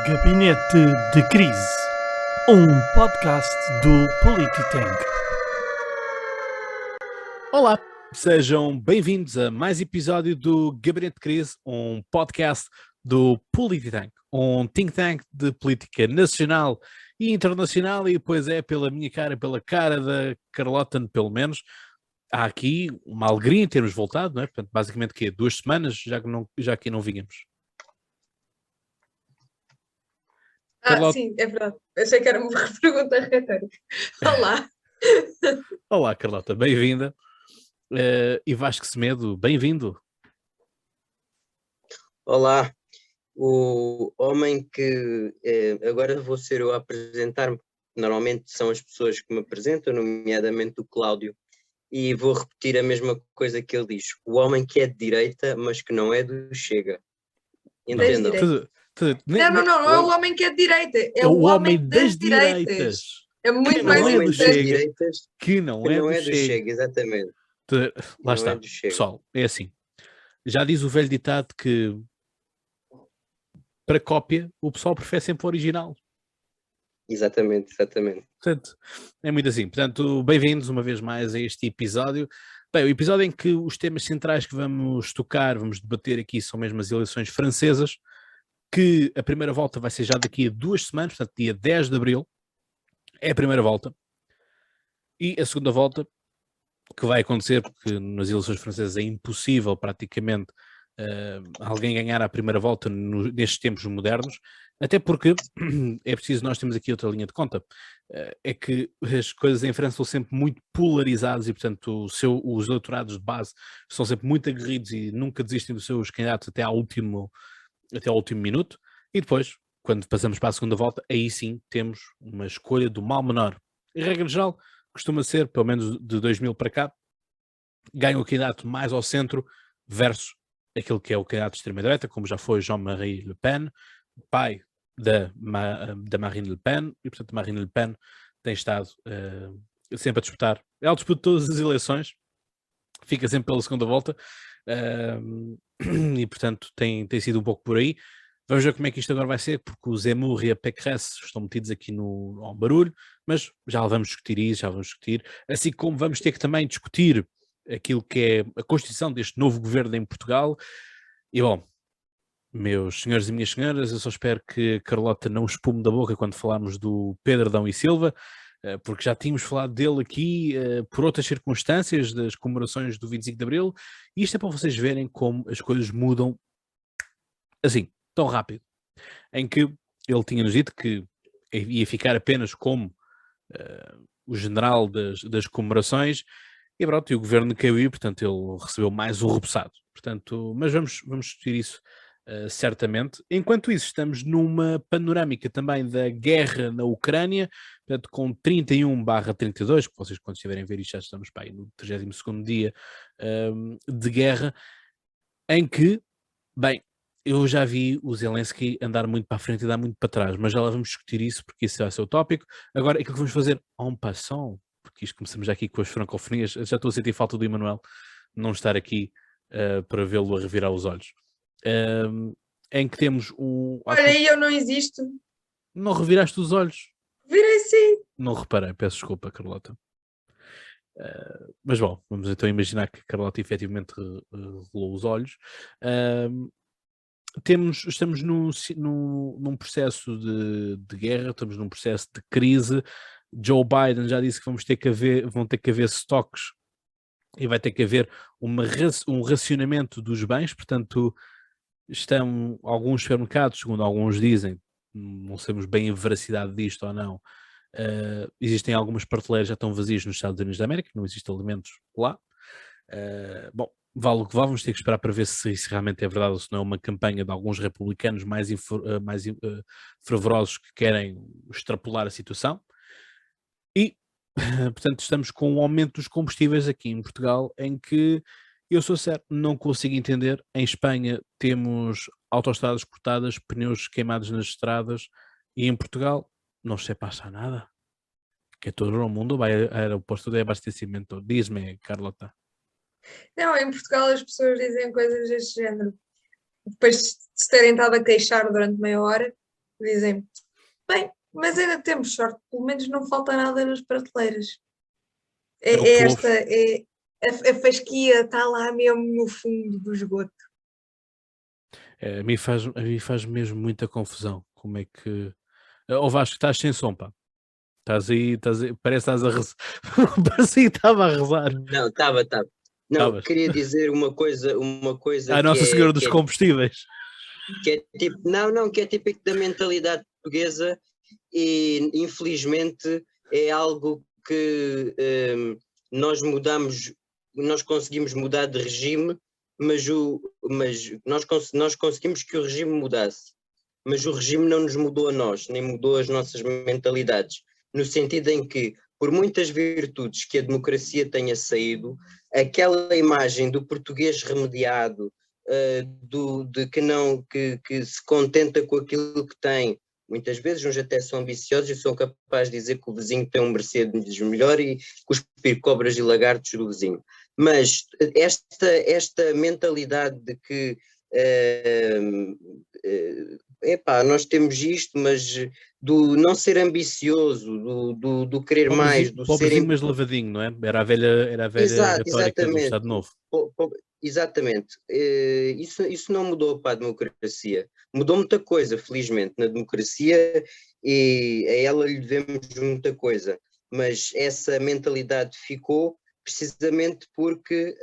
Gabinete de Crise, um podcast do Polititank. Olá, sejam bem-vindos a mais episódio do Gabinete de Crise, um podcast do Polititank, um think tank de política nacional e internacional, e depois pela minha cara, pela cara da Carlota, pelo menos. Há aqui uma alegria em termos voltado, não é? Portanto, basicamente, 2 semanas, já aqui não vínhamos. Carlota... Sim, é verdade. Achei que era uma pergunta retórica. Olá. Olá, Carlota, bem-vinda. E Vasco Semedo, bem-vindo. Olá, o homem que agora vou ser eu a apresentar-me. Normalmente são as pessoas que me apresentam, nomeadamente o Cláudio, e vou repetir a mesma coisa que ele diz: o homem que é de direita, mas que não é do Chega. Entendam? Não é o homem que é de direita, é o homem das direitas. É muito mais importante. Que não é do Chega, exatamente. Lá está, pessoal, é assim. Já diz o velho ditado que para cópia o pessoal prefere sempre o original. Exatamente. Portanto, é muito assim. Portanto, bem-vindos uma vez mais a este episódio. Bem, o episódio em que os temas centrais que vamos tocar, vamos debater aqui, são mesmo as eleições francesas, que a primeira volta vai ser já daqui a 2 semanas, portanto, dia 10 de Abril, é a primeira volta. E a segunda volta, que vai acontecer, porque nas eleições francesas é impossível praticamente alguém ganhar a primeira volta nestes tempos modernos, até porque é preciso, nós temos aqui outra linha de conta, é que as coisas em França são sempre muito polarizadas e, portanto, os eleitorados de base são sempre muito aguerridos e nunca desistem dos seus candidatos até ao último minuto, e depois, quando passamos para a segunda volta, aí sim temos uma escolha do mal menor. Em regra geral, costuma ser, pelo menos de 2000 para cá, ganha o candidato mais ao centro versus aquele que é o candidato de extrema-direita, como já foi Jean-Marie Le Pen, pai da Marine Le Pen, e portanto Marine Le Pen tem estado sempre a disputar. Ela disputa todas as eleições, fica sempre pela segunda volta, e portanto tem sido um pouco por aí. Vamos ver como é que isto agora vai ser, porque o Zemmour e a Pécresse estão metidos aqui ao barulho, mas já vamos discutir isso, assim como vamos ter que também discutir aquilo que é a constituição deste novo governo em Portugal. E bom, meus senhores e minhas senhoras, eu só espero que a Carlota não espume da boca quando falarmos do Pedro Adão e Silva, porque já tínhamos falado dele aqui por outras circunstâncias das comemorações do 25 de Abril, e isto é para vocês verem como as coisas mudam assim, tão rápido, em que ele tinha-nos dito que ia ficar apenas como o general das comemorações, e pronto, e o governo caiu e, portanto, ele recebeu mais um repousado. Portanto, mas vamos discutir isso certamente. Enquanto isso, estamos numa panorâmica também da guerra na Ucrânia, portanto, com 31/32, que vocês, quando estiverem a ver isto, já estamos para aí no 32º dia de guerra, em que, bem, eu já vi o Zelensky andar muito para a frente e dar muito para trás, mas já lá vamos discutir isso, porque isso vai ser o tópico. Agora, aquilo que vamos fazer en passant, porque isto começamos já aqui com as francofonias, já estou a sentir falta do Emanuel não estar aqui para vê-lo a revirar os olhos. Em que temos um... Olha, aí eu não existo. Não reviraste os olhos? Virei sim. Não reparei, peço desculpa, Carlota. Mas bom, vamos então imaginar que a Carlota efetivamente revelou os olhos. Estamos num processo de guerra, estamos num processo de crise. Joe Biden já disse que vão ter que haver estoques e vai ter que haver um racionamento dos bens, portanto estão alguns supermercados, segundo alguns dizem, não sabemos bem a veracidade disto ou não, existem algumas prateleiras já estão vazias nos Estados Unidos da América, não existem alimentos lá. Bom, vale o que vale, vamos ter que esperar para ver se isso realmente é verdade ou se não é uma campanha de alguns republicanos mais fervorosos que querem extrapolar a situação. E, portanto, estamos com um aumento dos combustíveis aqui em Portugal, em que, eu sou certo, não consigo entender. Em Espanha temos autoestradas cortadas, pneus queimados nas estradas, e em Portugal não se passa nada. Que todo o mundo vai ao aeroporto de abastecimento. Diz-me, Carlota. Não, em Portugal as pessoas dizem coisas deste género. Depois de se terem estado a queixar durante meia hora, dizem, bem, mas ainda temos sorte, pelo menos não falta nada nas prateleiras. A fasquia está lá mesmo no fundo do esgoto. A mim faz mesmo muita confusão. Como é que... Ou Vasco, estás sem som, pá. Estás aí, parece que estás a rezar. Parecia que estava a rezar. Não, estava. Não, queria dizer uma coisa A Nossa Senhora dos Combustíveis. Que é tipo, que é típico da mentalidade portuguesa e infelizmente é algo que nós conseguimos mudar de regime, mas nós conseguimos que o regime mudasse, mas o regime não nos mudou a nós, nem mudou as nossas mentalidades, no sentido em que, por muitas virtudes que a democracia tenha saído, aquela imagem do português remediado, que se contenta com aquilo que tem, muitas vezes uns até são ambiciosos e são capazes de dizer que o vizinho tem um Mercedes melhor e cuspir cobras e lagartos do vizinho. Mas esta mentalidade de que nós temos isto, mas do não ser ambicioso, do querer mais, do pobrezinho mas lavadinho, não é? Era a velha retórica do Estado Novo. Exatamente. Isso não mudou para a democracia. Mudou muita coisa, felizmente, na democracia, e a ela lhe devemos muita coisa. Mas essa mentalidade ficou precisamente porque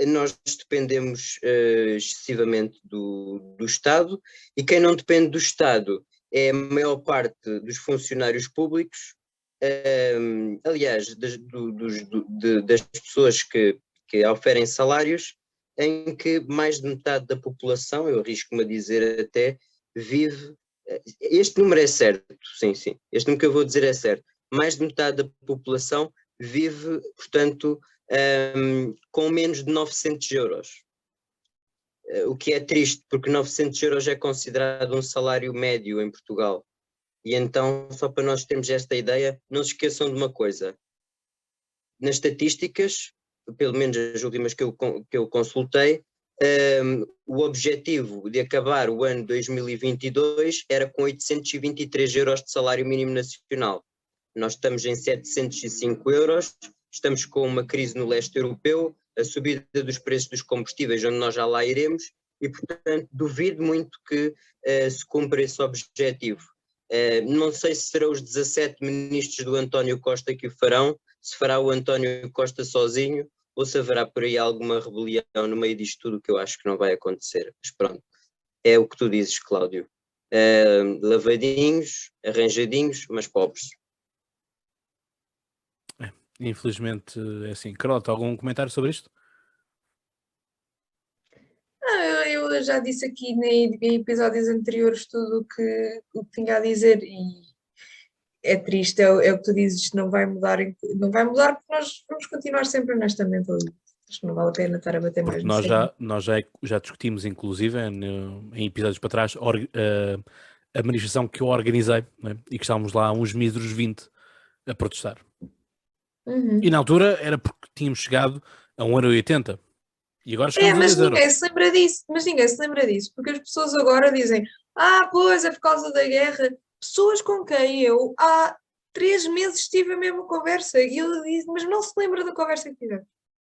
nós dependemos excessivamente do Estado, e quem não depende do Estado é a maior parte dos funcionários públicos, aliás, das pessoas que oferem salários, em que mais de metade da população, eu arrisco-me a dizer até, vive, este número é certo, sim, este número que eu vou dizer é certo, mais de metade da população vive, portanto, com menos de 900 euros. O que é triste, porque 900 euros é considerado um salário médio em Portugal. E então, só para nós termos esta ideia, não se esqueçam de uma coisa. Nas estatísticas, pelo menos as últimas que eu consultei, o objetivo de acabar o ano 2022 era com 823 euros de salário mínimo nacional. Nós estamos em 705 euros, estamos com uma crise no leste europeu, a subida dos preços dos combustíveis, onde nós já lá iremos, e portanto duvido muito que se cumpra esse objetivo. Não sei se serão os 17 ministros do António Costa que o farão, se fará o António Costa sozinho, ou se haverá por aí alguma rebelião no meio disto tudo, que eu acho que não vai acontecer. Mas pronto, é o que tu dizes, Cláudio. Lavadinhos, arranjadinhos, mas pobres. Infelizmente é assim. Carlota, algum comentário sobre isto? Eu já disse aqui em episódios anteriores tudo o que tinha a dizer, e é triste, é o que tu dizes, isto não vai mudar porque nós vamos continuar sempre nesta mentalidade. Acho que não vale a pena estar a bater mais nós já discutimos, inclusive, em episódios para trás, a manifestação que eu organizei, né? E que estávamos lá uns míseros 20 a protestar. Uhum. E na altura era porque tínhamos chegado a 1,80€. E agora chegamos mas a 10€. ninguém se lembra disso, porque as pessoas agora dizem, pois é por causa da guerra. Pessoas com quem eu há 3 meses tive a mesma conversa, e eu disse, mas não se lembra da conversa que tivemos.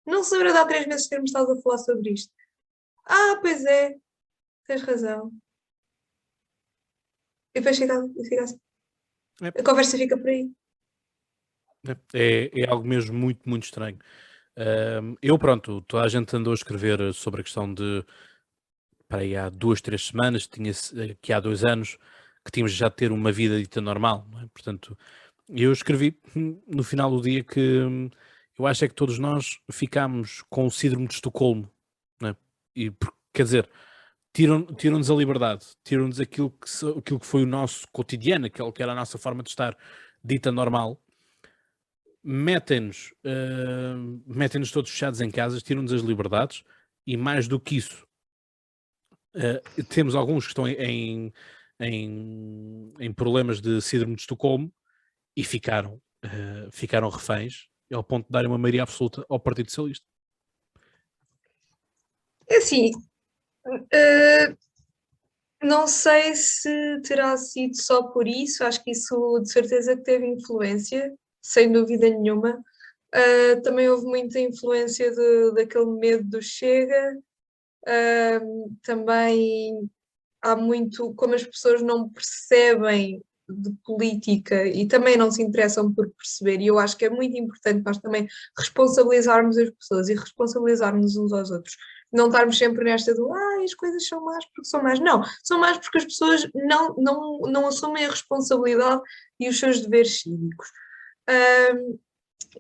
Não se lembra de há 3 meses termos estado a falar sobre isto. Pois é, tens razão. E depois fica assim. A conversa fica por aí. É algo mesmo muito, muito estranho. Toda a gente andou a escrever sobre a questão de, para aí há 2, 3 semanas, que há 2 anos, que tínhamos já de ter uma vida dita normal, não é? Portanto, eu escrevi no final do dia que eu acho é que todos nós ficámos com o síndrome de Estocolmo, não é? E, quer dizer, tiram-nos a liberdade, tiram-nos aquilo que foi o nosso cotidiano, aquilo que era a nossa forma de estar dita normal, metem-nos todos fechados em casas, tiram-nos as liberdades, e mais do que isso, temos alguns que estão em problemas de síndrome de Estocolmo e ficaram reféns ao ponto de darem uma maioria absoluta ao Partido Socialista. É assim, Não sei se terá sido só por isso, acho que isso de certeza que teve influência, sem dúvida nenhuma. Também houve muita influência daquele medo do Chega. Também há muito, como as pessoas não percebem de política e também não se interessam por perceber, e eu acho que é muito importante nós também responsabilizarmos as pessoas e responsabilizarmos uns aos outros. Não estarmos sempre nesta do as coisas são más porque são más. Não, são más porque as pessoas não assumem a responsabilidade e os seus deveres cívicos.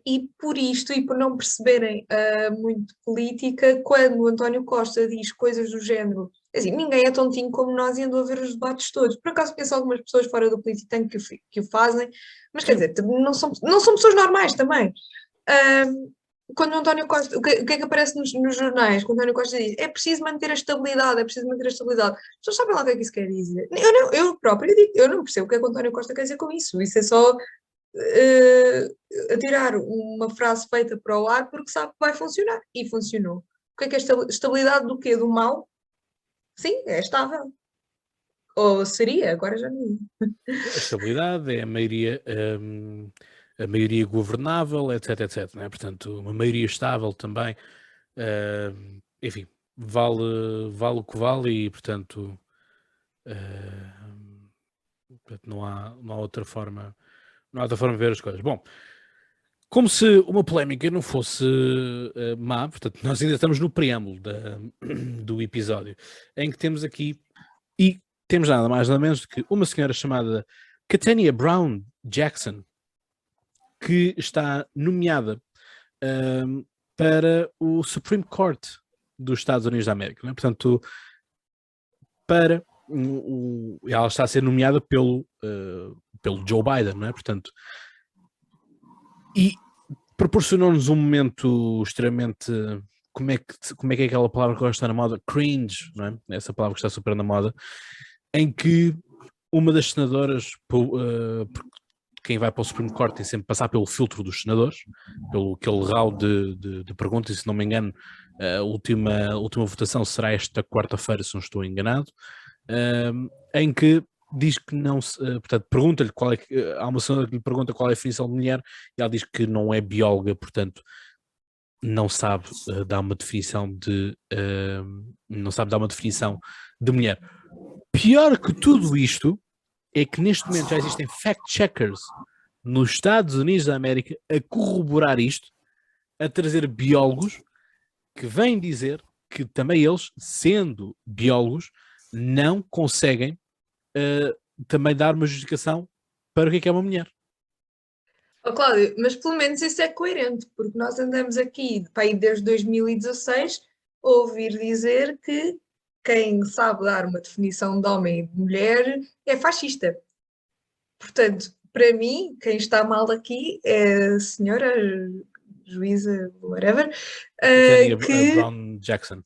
E por isto e por não perceberem muito política, quando o António Costa diz coisas do género, assim, ninguém é tontinho como nós e andou a ver os debates todos. Por acaso conheço algumas pessoas fora do Polititank que o fazem, mas quer dizer, não são pessoas normais também. Quando o António Costa, o que é que aparece nos jornais? Quando o António Costa diz, é preciso manter a estabilidade, é preciso manter a estabilidade. As pessoas sabem lá o que é que isso quer dizer. Eu próprio digo, eu não percebo o que é que o António Costa quer dizer com isso. Isso é só a tirar uma frase feita para o ar porque sabe que vai funcionar. E funcionou. O que é estabilidade do quê? Do mal? Sim, é estável. Ou seria, agora já não. A estabilidade é a maioria governável, etc, etc, não é? Portanto, uma maioria estável também, enfim, vale o que vale e, portanto, não há outra forma, de ver as coisas. Bom, como se uma polémica não fosse má, portanto, nós ainda estamos no preâmbulo do episódio, em que temos aqui, e temos nada mais nada menos do que uma senhora chamada Catania Brown Jackson, que está nomeada para o Supreme Court dos Estados Unidos da América, não é? Portanto, ela está a ser nomeada pelo Joe Biden, não é? Portanto, e proporcionou-nos um momento extremamente, como é que é aquela palavra que agora está na moda? Cringe, não é? Essa palavra que está super na moda, em que uma das senadoras, quem vai para o Supreme Court tem sempre que passar pelo filtro dos senadores, pelo aquele round de perguntas, e se não me engano, a última votação será esta quarta-feira, se não estou enganado, em que diz que não se, portanto, pergunta-lhe qual é que, há uma senadora que lhe pergunta qual é a definição de mulher, e ela diz que não é bióloga, portanto, não sabe dar uma definição de mulher. Pior que tudo isto é que neste momento já existem fact-checkers nos Estados Unidos da América a corroborar isto, a trazer biólogos que vêm dizer que também eles, sendo biólogos, não conseguem também dar uma justificação para o que é uma mulher. Oh, Cláudio, mas pelo menos isso é coerente, porque nós andamos aqui desde 2016 a ouvir dizer que quem sabe dar uma definição de homem e de mulher é fascista. Portanto, para mim, quem está mal aqui é a senhora juíza, whatever, que, Brown Jackson.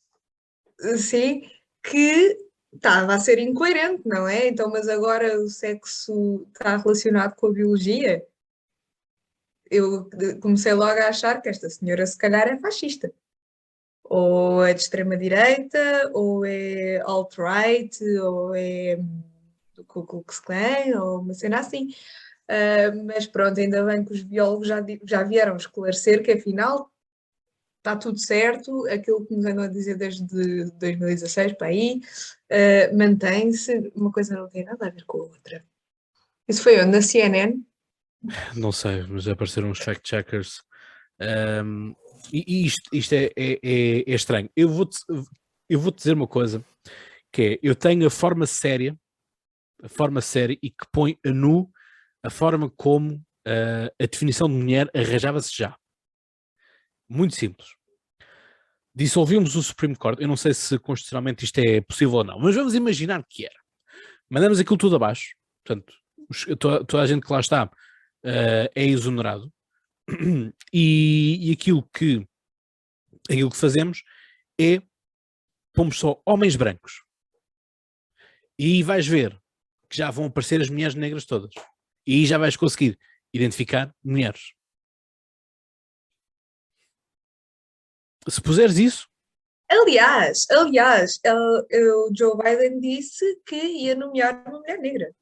sim, que estava a ser incoerente, não é? Então, mas agora o sexo está relacionado com a biologia. Eu comecei logo a achar que esta senhora se calhar é fascista. Ou é de extrema-direita, ou é alt-right, ou é do Ku Klux Klan, ou uma cena assim. Mas pronto, ainda bem que os biólogos já vieram esclarecer que afinal está tudo certo, aquilo que nos andam a dizer desde 2016 para aí, mantém-se, uma coisa não tem nada a ver com a outra. Isso foi onde? Na CNN? Não sei, mas apareceram uns fact-checkers. E isto é estranho. Eu vou-te dizer uma coisa, que é, eu tenho a forma séria e que põe a nu a forma como a definição de mulher arranjava-se já. Muito simples. Dissolvimos o Supreme Court. Eu não sei se constitucionalmente isto é possível ou não, mas vamos imaginar que era. Mandamos aquilo tudo abaixo. Portanto, toda a gente que lá está é exonerado. E aquilo que fazemos é pomos só homens brancos. E aí vais ver que já vão aparecer as mulheres negras todas. E aí já vais conseguir identificar mulheres. Se puseres isso, Aliás, o Joe Biden disse que ia nomear uma mulher negra.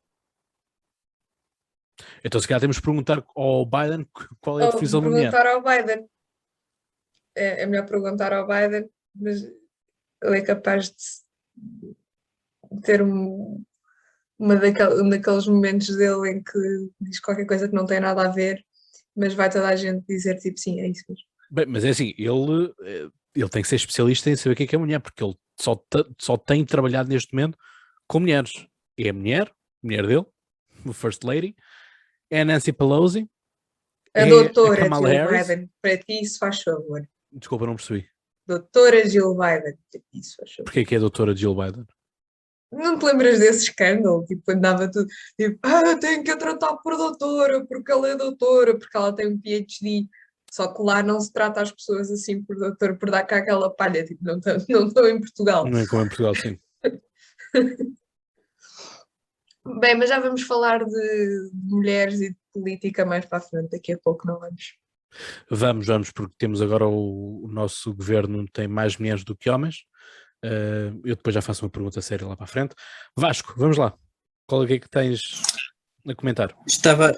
Então, se calhar temos de perguntar ao Biden qual é a Ou profissão da mulher. perguntar ao Biden. É melhor perguntar ao Biden, mas ele é capaz de ter um daqueles momentos dele em que diz qualquer coisa que não tem nada a ver, mas vai toda a gente dizer tipo sim, é isso mesmo. Bem, mas é assim, ele tem que ser especialista em saber o que é mulher, porque ele só tem trabalhado neste momento com mulheres. É a mulher dele, a First Lady, é a Nancy Pelosi, A é a doutora Kamala Jill Harris. Biden, para ti isso faz favor. Desculpa, não percebi. Doutora Jill Biden, para ti isso faz favor. Porquê que é a doutora Jill Biden? Não te lembras desse escândalo? Tipo, andava tudo, tipo, tenho que a tratar por doutora, porque ela é doutora, porque ela tem um PhD. Só que lá não se trata as pessoas assim por doutora, por dar cá aquela palha, tipo, não estou em Portugal. Não é como em Portugal, sim. Bem, mas já vamos falar de mulheres e de política mais para a frente, daqui a pouco não vamos. Vamos, porque temos agora o nosso governo tem mais mulheres do que homens. Eu depois já faço uma pergunta séria lá para a frente. Vasco, vamos lá. Qual é que tens a comentar? Estava,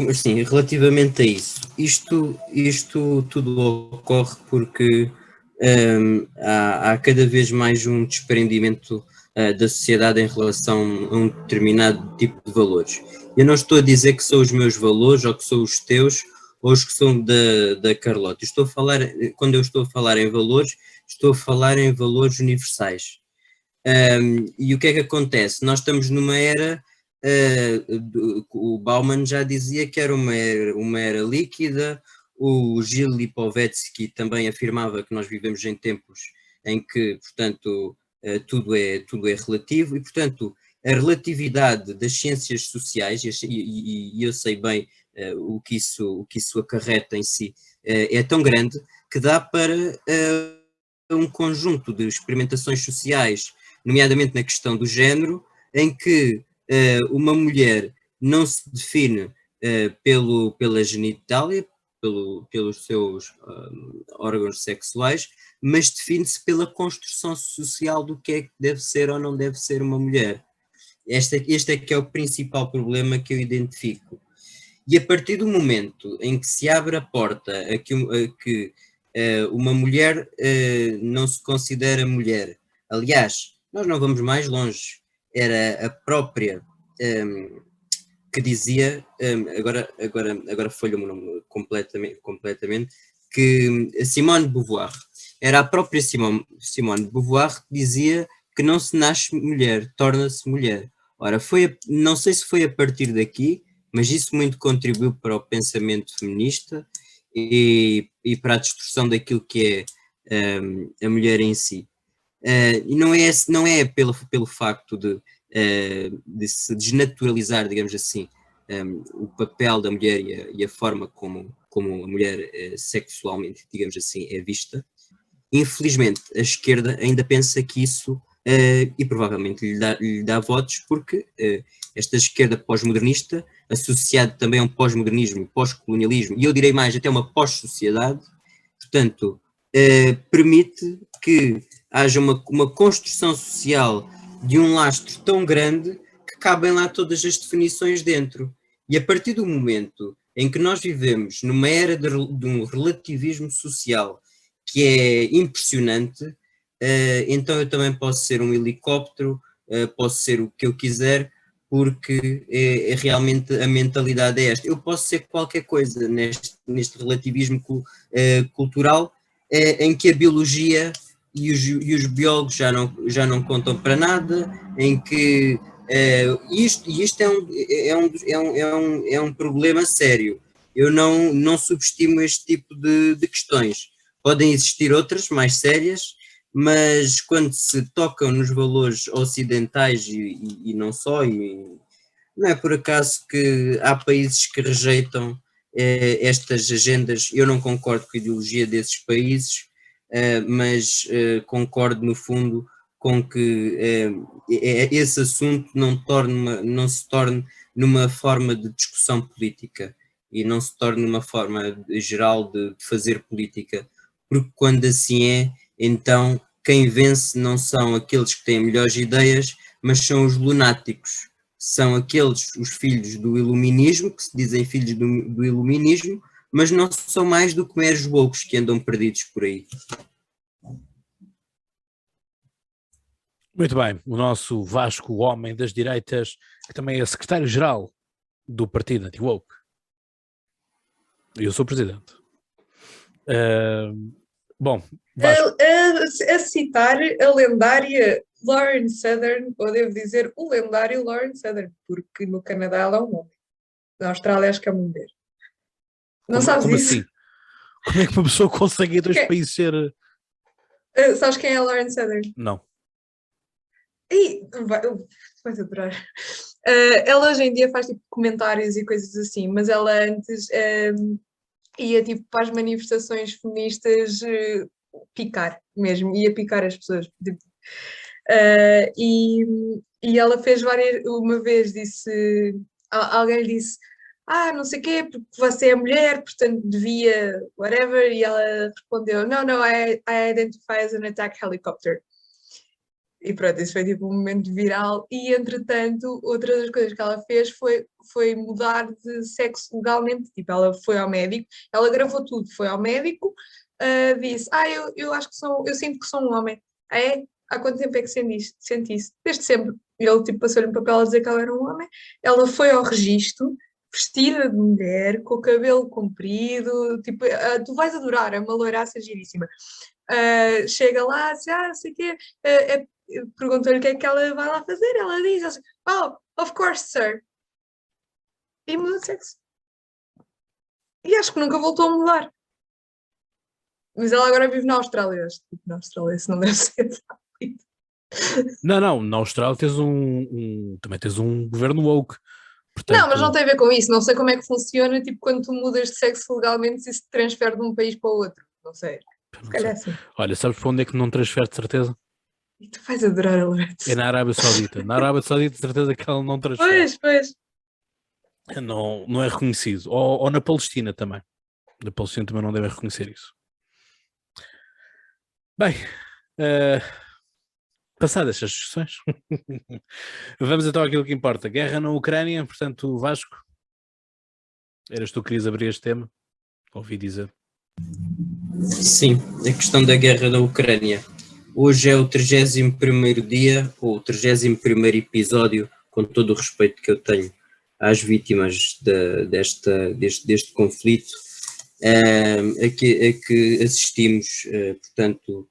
assim, relativamente a isso, isto tudo ocorre porque há cada vez mais um desprendimento da sociedade em relação a um determinado tipo de valores. Eu não estou a dizer que são os meus valores ou que são os teus ou os que são da Carlota. Quando eu estou a falar em valores, estou a falar em valores universais. E o que é que acontece? Nós estamos numa era, o Bauman já dizia que era uma era líquida, o Gil Lipovetsky também afirmava que nós vivemos em tempos em que, portanto, tudo é relativo e, portanto, a relatividade das ciências sociais, e eu sei bem o que isso acarreta em si, é tão grande que dá para um conjunto de experimentações sociais, nomeadamente na questão do género, em que uma mulher não se define pela genitália, pelos seus órgãos sexuais, mas define-se pela construção social do que é que deve ser ou não deve ser uma mulher. Este é que é o principal problema que eu identifico. E a partir do momento em que se abre a porta a que uma mulher não se considera mulher, aliás, nós não vamos mais longe, era a própria que dizia, agora folha-me o nome completamente, que a Simone de Beauvoir, era a própria Simone de Beauvoir que dizia que não se nasce mulher, torna-se mulher. Ora, não sei se foi a partir daqui, mas isso muito contribuiu para o pensamento feminista e para a destruição daquilo que é a mulher em si. E não é pelo facto de se desnaturalizar, digamos assim, o papel da mulher e a forma como a mulher sexualmente, digamos assim, é vista. Infelizmente, a esquerda ainda pensa que isso, e provavelmente lhe dá votos, porque esta esquerda pós-modernista, associada também a um pós-modernismo, pós-colonialismo, e eu direi mais, até uma pós-sociedade, portanto, permite que haja uma construção social de um lastro tão grande que cabem lá todas as definições dentro. E a partir do momento em que nós vivemos numa era de um relativismo social que é impressionante, então eu também posso ser um helicóptero, posso ser o que eu quiser, porque realmente a mentalidade é esta. Eu posso ser qualquer coisa neste relativismo cultural, em que a biologia e os biólogos já não contam para nada, em que isto é um problema sério. Eu não subestimo este tipo de questões. Podem existir outras mais sérias, mas quando se tocam nos valores ocidentais e não só, e não é por acaso que há países que rejeitam estas agendas. Eu não concordo com a ideologia desses países, mas concordo no fundo com que esse assunto não se torne numa forma de discussão política e não se torne numa forma geral de fazer política, porque quando assim é, então quem vence não são aqueles que têm melhores ideias, mas são os lunáticos. São aqueles, os filhos do iluminismo, que se dizem filhos do iluminismo, mas não são mais do que meros loucos que andam perdidos por aí. Muito bem, o nosso Vasco, o homem das direitas, que também é secretário-geral do partido anti-woke. Eu sou presidente. Bom, Vasco. A citar a lendária Lauren Southern, ou devo dizer o lendário Lauren Southern, porque no Canadá ela é um homem. Na Austrália acho que é uma mulher. Não sabes como isso? Assim? Como é que uma pessoa consegue em dois países ser... Sabes quem é a Lauren Southern? Não. Vais adorar. Ela hoje em dia faz tipo comentários e coisas assim, mas ela antes ia tipo para as manifestações feministas picar mesmo, ia picar as pessoas. Tipo, e ela fez uma vez disse, alguém lhe disse, não sei o quê, porque você é mulher, portanto devia, whatever, e ela respondeu, no, I identify as an attack helicopter. E pronto, isso foi tipo um momento viral. E entretanto, outra das coisas que ela fez foi mudar de sexo legalmente. Tipo, ela foi ao médico, ela gravou tudo, foi ao médico, disse: eu acho que eu sinto que sou um homem. É? Há quanto tempo é que sente isso? Desde sempre. E ele tipo, passou-lhe um papel a dizer que ela era um homem. Ela foi ao registro, vestida de mulher, com o cabelo comprido. Tipo, tu vais adorar, é uma loiraça giríssima. Chega lá, diz, não sei o quê. Perguntou-lhe o que é que ela vai lá fazer. Ela diz assim, of course, sir. E mudou de sexo. E acho que nunca voltou a mudar. Mas ela agora vive na Austrália. Acho que na Austrália isso não deve ser rápido. Não, na Austrália tens também tens um governo woke. Portanto... Não, mas não tem a ver com isso. Não sei como é que funciona, tipo, quando tu mudas de sexo legalmente, se isso te transfere de um país para o outro. Não sei. Se calhar sim. Olha, sabes para onde é que não transfere de certeza? E tu vais adorar a Loreto. É na Arábia Saudita. Na Arábia Saudita, de certeza que ela não transfere. Pois. Não é reconhecido. Ou na Palestina também. Na Palestina também não devem reconhecer isso. Bem, passadas estas discussões, vamos então àquilo que importa. Guerra na Ucrânia, portanto, Vasco, eras tu que querias abrir este tema? Ouvi dizer. Sim, a questão da guerra da Ucrânia. Hoje é o 31º dia, ou o 31º episódio, com todo o respeito que eu tenho às vítimas deste conflito, a que assistimos, portanto,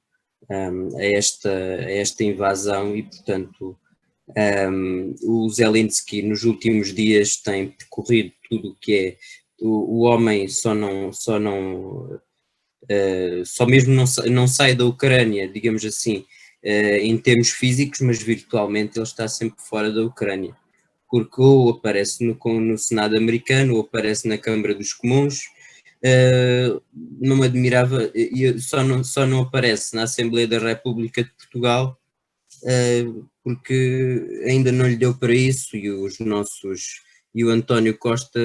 a esta invasão e, portanto, o Zelensky nos últimos dias tem percorrido tudo o que é o homem só mesmo não sai da Ucrânia, digamos assim, em termos físicos, mas virtualmente ele está sempre fora da Ucrânia, porque ou aparece no Senado americano ou aparece na Câmara dos Comuns. Não me admirava, só não aparece na Assembleia da República de Portugal, porque ainda não lhe deu para isso, e o António Costa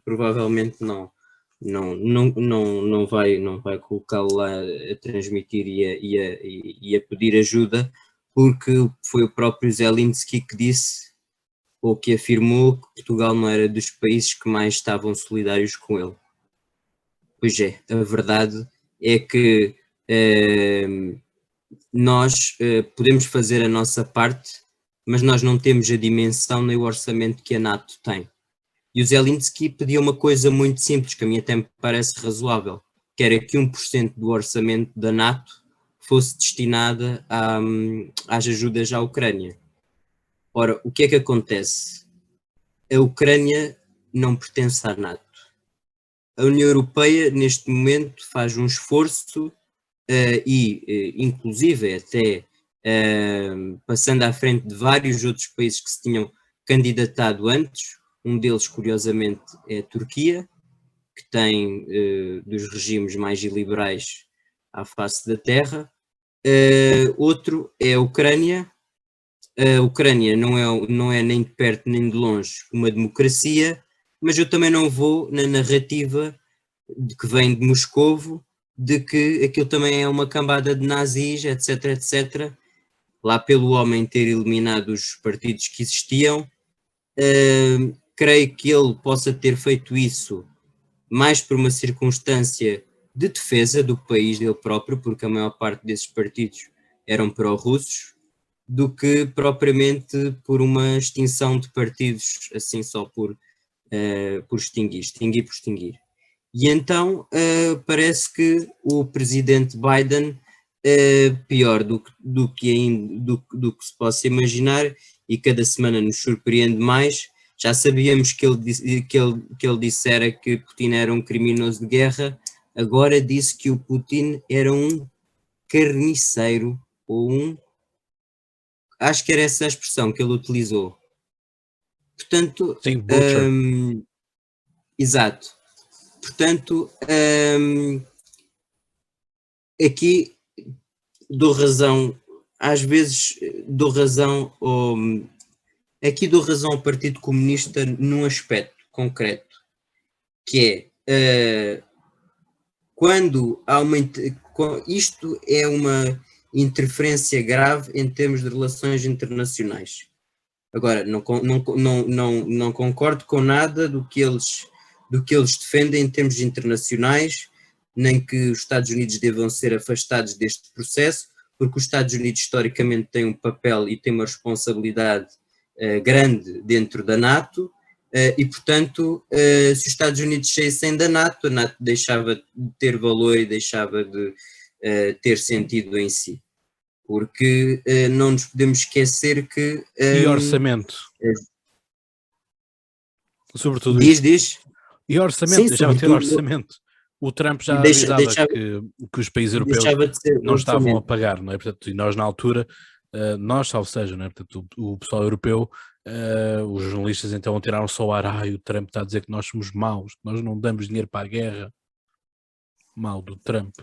provavelmente não vai colocá-lo lá a transmitir e a pedir ajuda, porque foi o próprio Zelensky que disse, ou que afirmou, que Portugal não era dos países que mais estavam solidários com ele. Pois é, a verdade é que nós podemos fazer a nossa parte, mas nós não temos a dimensão nem o orçamento que a NATO tem. E o Zelensky pediu uma coisa muito simples, que a mim até me parece razoável, que era que 1% do orçamento da NATO fosse destinada às ajudas à Ucrânia. Ora, o que é que acontece? A Ucrânia não pertence à NATO. A União Europeia, neste momento, faz um esforço inclusive, até passando à frente de vários outros países que se tinham candidatado antes. Um deles, curiosamente, é a Turquia, que tem dos regimes mais iliberais à face da terra. Outro é a Ucrânia. A Ucrânia não é nem de perto nem de longe uma democracia, mas eu também não vou na narrativa que vem de Moscovo de que aquilo também é uma cambada de nazis, etc, etc, lá pelo homem ter eliminado os partidos que existiam. Creio que ele possa ter feito isso mais por uma circunstância de defesa do país dele próprio, porque a maior parte desses partidos eram pró-russos, do que propriamente por uma extinção de partidos, assim só por extinguir por extinguir. E então parece que o presidente Biden, pior do que se possa imaginar, e cada semana nos surpreende mais. Já sabíamos que ele dissera que Putin era um criminoso de guerra, agora disse que o Putin era um carniceiro, ou acho que era essa a expressão que ele utilizou. Portanto, Sim, butcher. Exato. Portanto, aqui dou razão, às vezes dou razão ao Partido Comunista num aspecto concreto, que é quando há isto é uma interferência grave em termos de relações internacionais. Agora, não concordo com nada do que eles defendem em termos internacionais, nem que os Estados Unidos devam ser afastados deste processo, porque os Estados Unidos historicamente têm um papel e têm uma responsabilidade grande dentro da NATO, e portanto, se os Estados Unidos saíssem da NATO, a NATO deixava de ter valor e deixava de ter sentido em si. Porque não nos podemos esquecer que... e orçamento. Sobretudo diz. E orçamento, Sim, deixava de ter orçamento. O Trump já avisava que os países europeus não estavam a pagar, não é? Portanto, e nós na altura, nós, salvo seja, não é? Portanto, o pessoal europeu, os jornalistas então tiraram-se ao ar, o Trump está a dizer que nós somos maus, que nós não damos dinheiro para a guerra. Mal do Trump.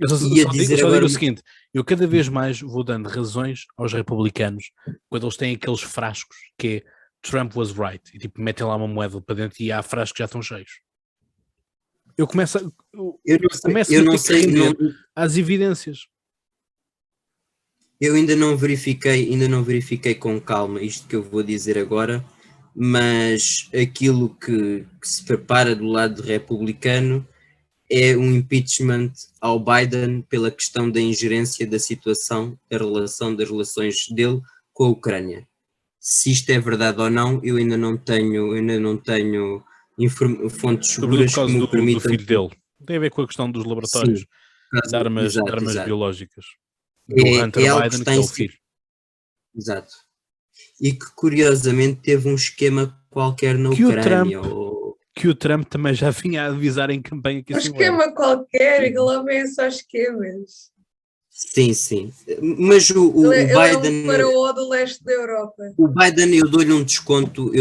Eu só digo o seguinte, eu cada vez mais vou dando razões aos republicanos quando eles têm aqueles frascos que é Trump was right, e tipo metem lá uma moeda para dentro e há frascos que já estão cheios. Eu começo a render às evidências. Eu ainda não verifiquei com calma isto que eu vou dizer agora, mas aquilo que se prepara do lado republicano é um impeachment ao Biden pela questão da ingerência da situação, da relação das relações dele com a Ucrânia. Se isto é verdade ou não, eu ainda não tenho fontes seguras que me permitam... do filho dele. Tem a ver com a questão dos laboratórios. Sim, de armas biológicas. Do Hunter Biden, que é o filho. Exato. E que curiosamente teve um esquema qualquer na Ucrânia. Que o Trump também já vinha a avisar em campanha que isso é. Um esquema qualquer, e lá vem só esquemas. Sim. Mas o Biden... é um faraó do leste da Europa. O Biden, eu dou-lhe um desconto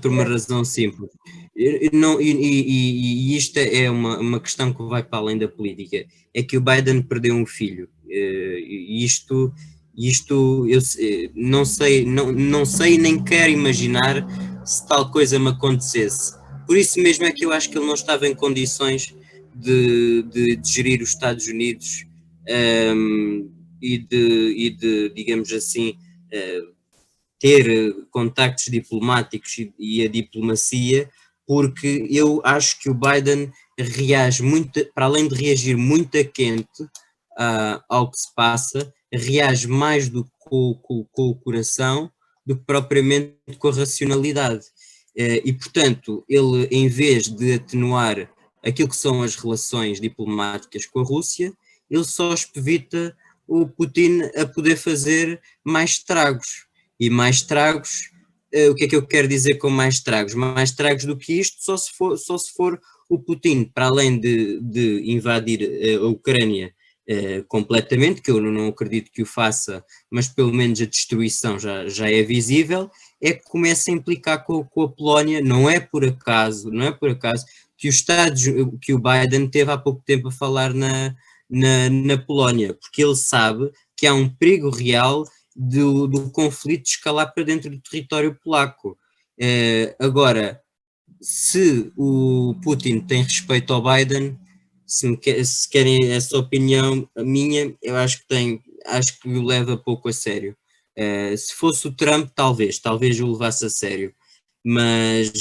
por uma razão simples. E isto é uma questão que vai para além da política. É que o Biden perdeu um filho. E isto eu não sei nem quero imaginar se tal coisa me acontecesse. Por isso mesmo é que eu acho que ele não estava em condições de gerir os Estados Unidos e de digamos assim, ter contactos diplomáticos e a diplomacia, porque eu acho que o Biden reage muito, para além de reagir muito a quente ao que se passa, reage mais com o coração do que propriamente com a racionalidade. E, portanto, ele, em vez de atenuar aquilo que são as relações diplomáticas com a Rússia, ele só espevita o Putin a poder fazer mais estragos. E mais estragos, o que é que eu quero dizer com mais estragos? Mais estragos do que isto, só se for o Putin, para além de invadir a Ucrânia completamente, que eu não acredito que o faça, mas pelo menos a destruição já é visível, é que começa a implicar com a Polónia. Não é por acaso que o Biden teve há pouco tempo a falar na Polónia, porque ele sabe que há um perigo real do conflito escalar para dentro do território polaco. Agora, se o Putin tem respeito ao Biden, se querem essa opinião a minha, eu acho que o leva pouco a sério. Se fosse o Trump, talvez o levasse a sério, mas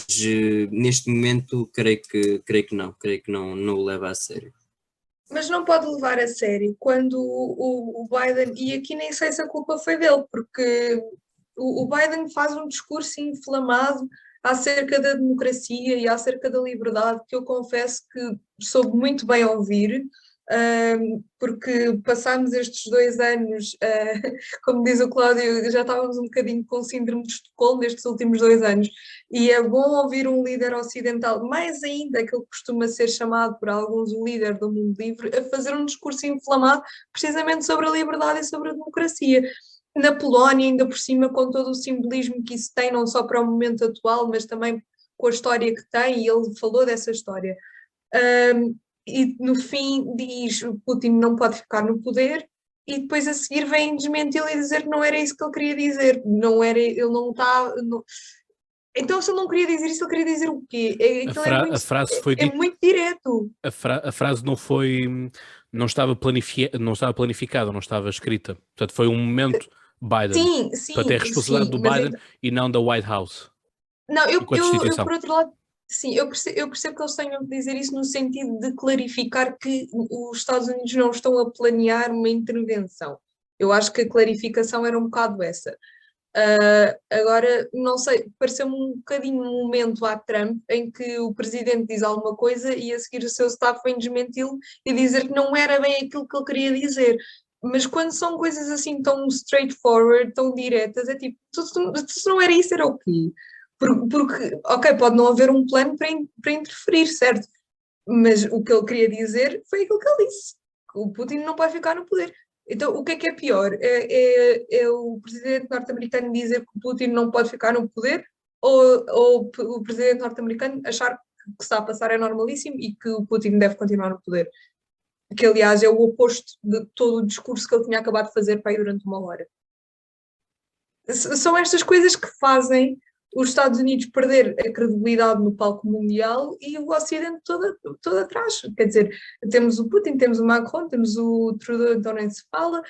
neste momento creio que não o leva a sério. Mas não pode levar a sério quando o Biden, e aqui nem sei se a culpa foi dele, porque o Biden faz um discurso inflamado acerca da democracia e acerca da liberdade, que eu confesso que soube muito bem ouvir, porque passámos estes 2 anos, como diz o Cláudio, já estávamos um bocadinho com síndrome de Estocolmo nestes últimos 2 anos, e é bom ouvir um líder ocidental, mais ainda aquele que costuma ser chamado por alguns o líder do mundo livre, a fazer um discurso inflamado precisamente sobre a liberdade e sobre a democracia. Na Polónia, ainda por cima, com todo o simbolismo que isso tem, não só para o momento atual, mas também com a história que tem, e ele falou dessa história. E no fim diz que Putin não pode ficar no poder, e depois a seguir vem desmenti-lo e dizer que não era isso que ele queria dizer, não era, ele não está... Não... Então, se ele não queria dizer isso, ele queria dizer o quê? A frase foi dita, muito direto. A frase não foi, não estava planificada, não estava escrita. Portanto, foi um momento Biden. Sim, Portanto, é a responsabilidade do Biden e não da White House. Não, eu por outro lado, sim, eu percebo que eles tenham de dizer isso no sentido de clarificar que os Estados Unidos não estão a planear uma intervenção. Eu acho que a clarificação era um bocado essa. Agora, não sei, pareceu-me um bocadinho um momento à Trump em que o presidente diz alguma coisa e a seguir o seu staff vem desmenti-lo e dizer que não era bem aquilo que ele queria dizer. Mas quando são coisas assim tão straightforward, tão diretas, é tipo, se não era isso, era o quê? Porque, ok, pode não haver um plano para interferir, certo? Mas o que ele queria dizer foi aquilo que ele disse. O Putin não pode ficar no poder. Então, o que é pior? É o presidente norte-americano dizer que o Putin não pode ficar no poder ou o presidente norte-americano achar que o que está a passar é normalíssimo e que o Putin deve continuar no poder? Que, aliás, é o oposto de todo o discurso que ele tinha acabado de fazer para aí durante 1 hora. São estas coisas que fazem os Estados Unidos perder a credibilidade no palco mundial e o Ocidente todo atrás. Quer dizer, temos o Putin, temos o Macron, temos o Trudeau, então nem se fala,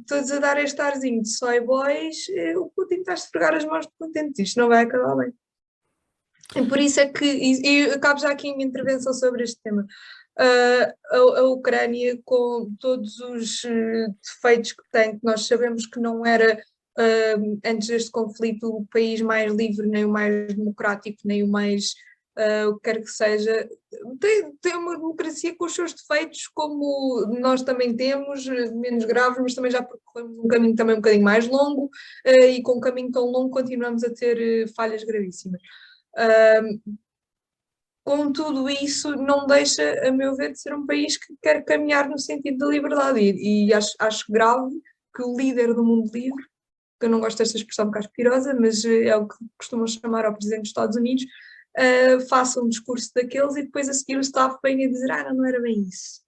todos a dar este arzinho de soy boys, o Putin está a esfregar as mãos de contente, isto não vai acabar bem. E por isso é que, e acabo já aqui a minha intervenção sobre este tema, a Ucrânia, com todos os defeitos que tem, que nós sabemos que não era antes deste conflito o país mais livre, nem o mais democrático, nem o mais o que quer que seja, tem uma democracia com os seus defeitos, como nós também temos, menos graves, mas também já percorremos um caminho também um bocadinho mais longo, e com um caminho tão longo continuamos a ter falhas gravíssimas. Com tudo isso, não deixa, a meu ver, de ser um país que quer caminhar no sentido da liberdade, e acho grave que o líder do mundo livre, que eu não gosto desta expressão um bocado aspirosa, mas é o que costumam chamar ao presidente dos Estados Unidos, faça um discurso daqueles e depois a seguir o staff venha a dizer, não era bem isso.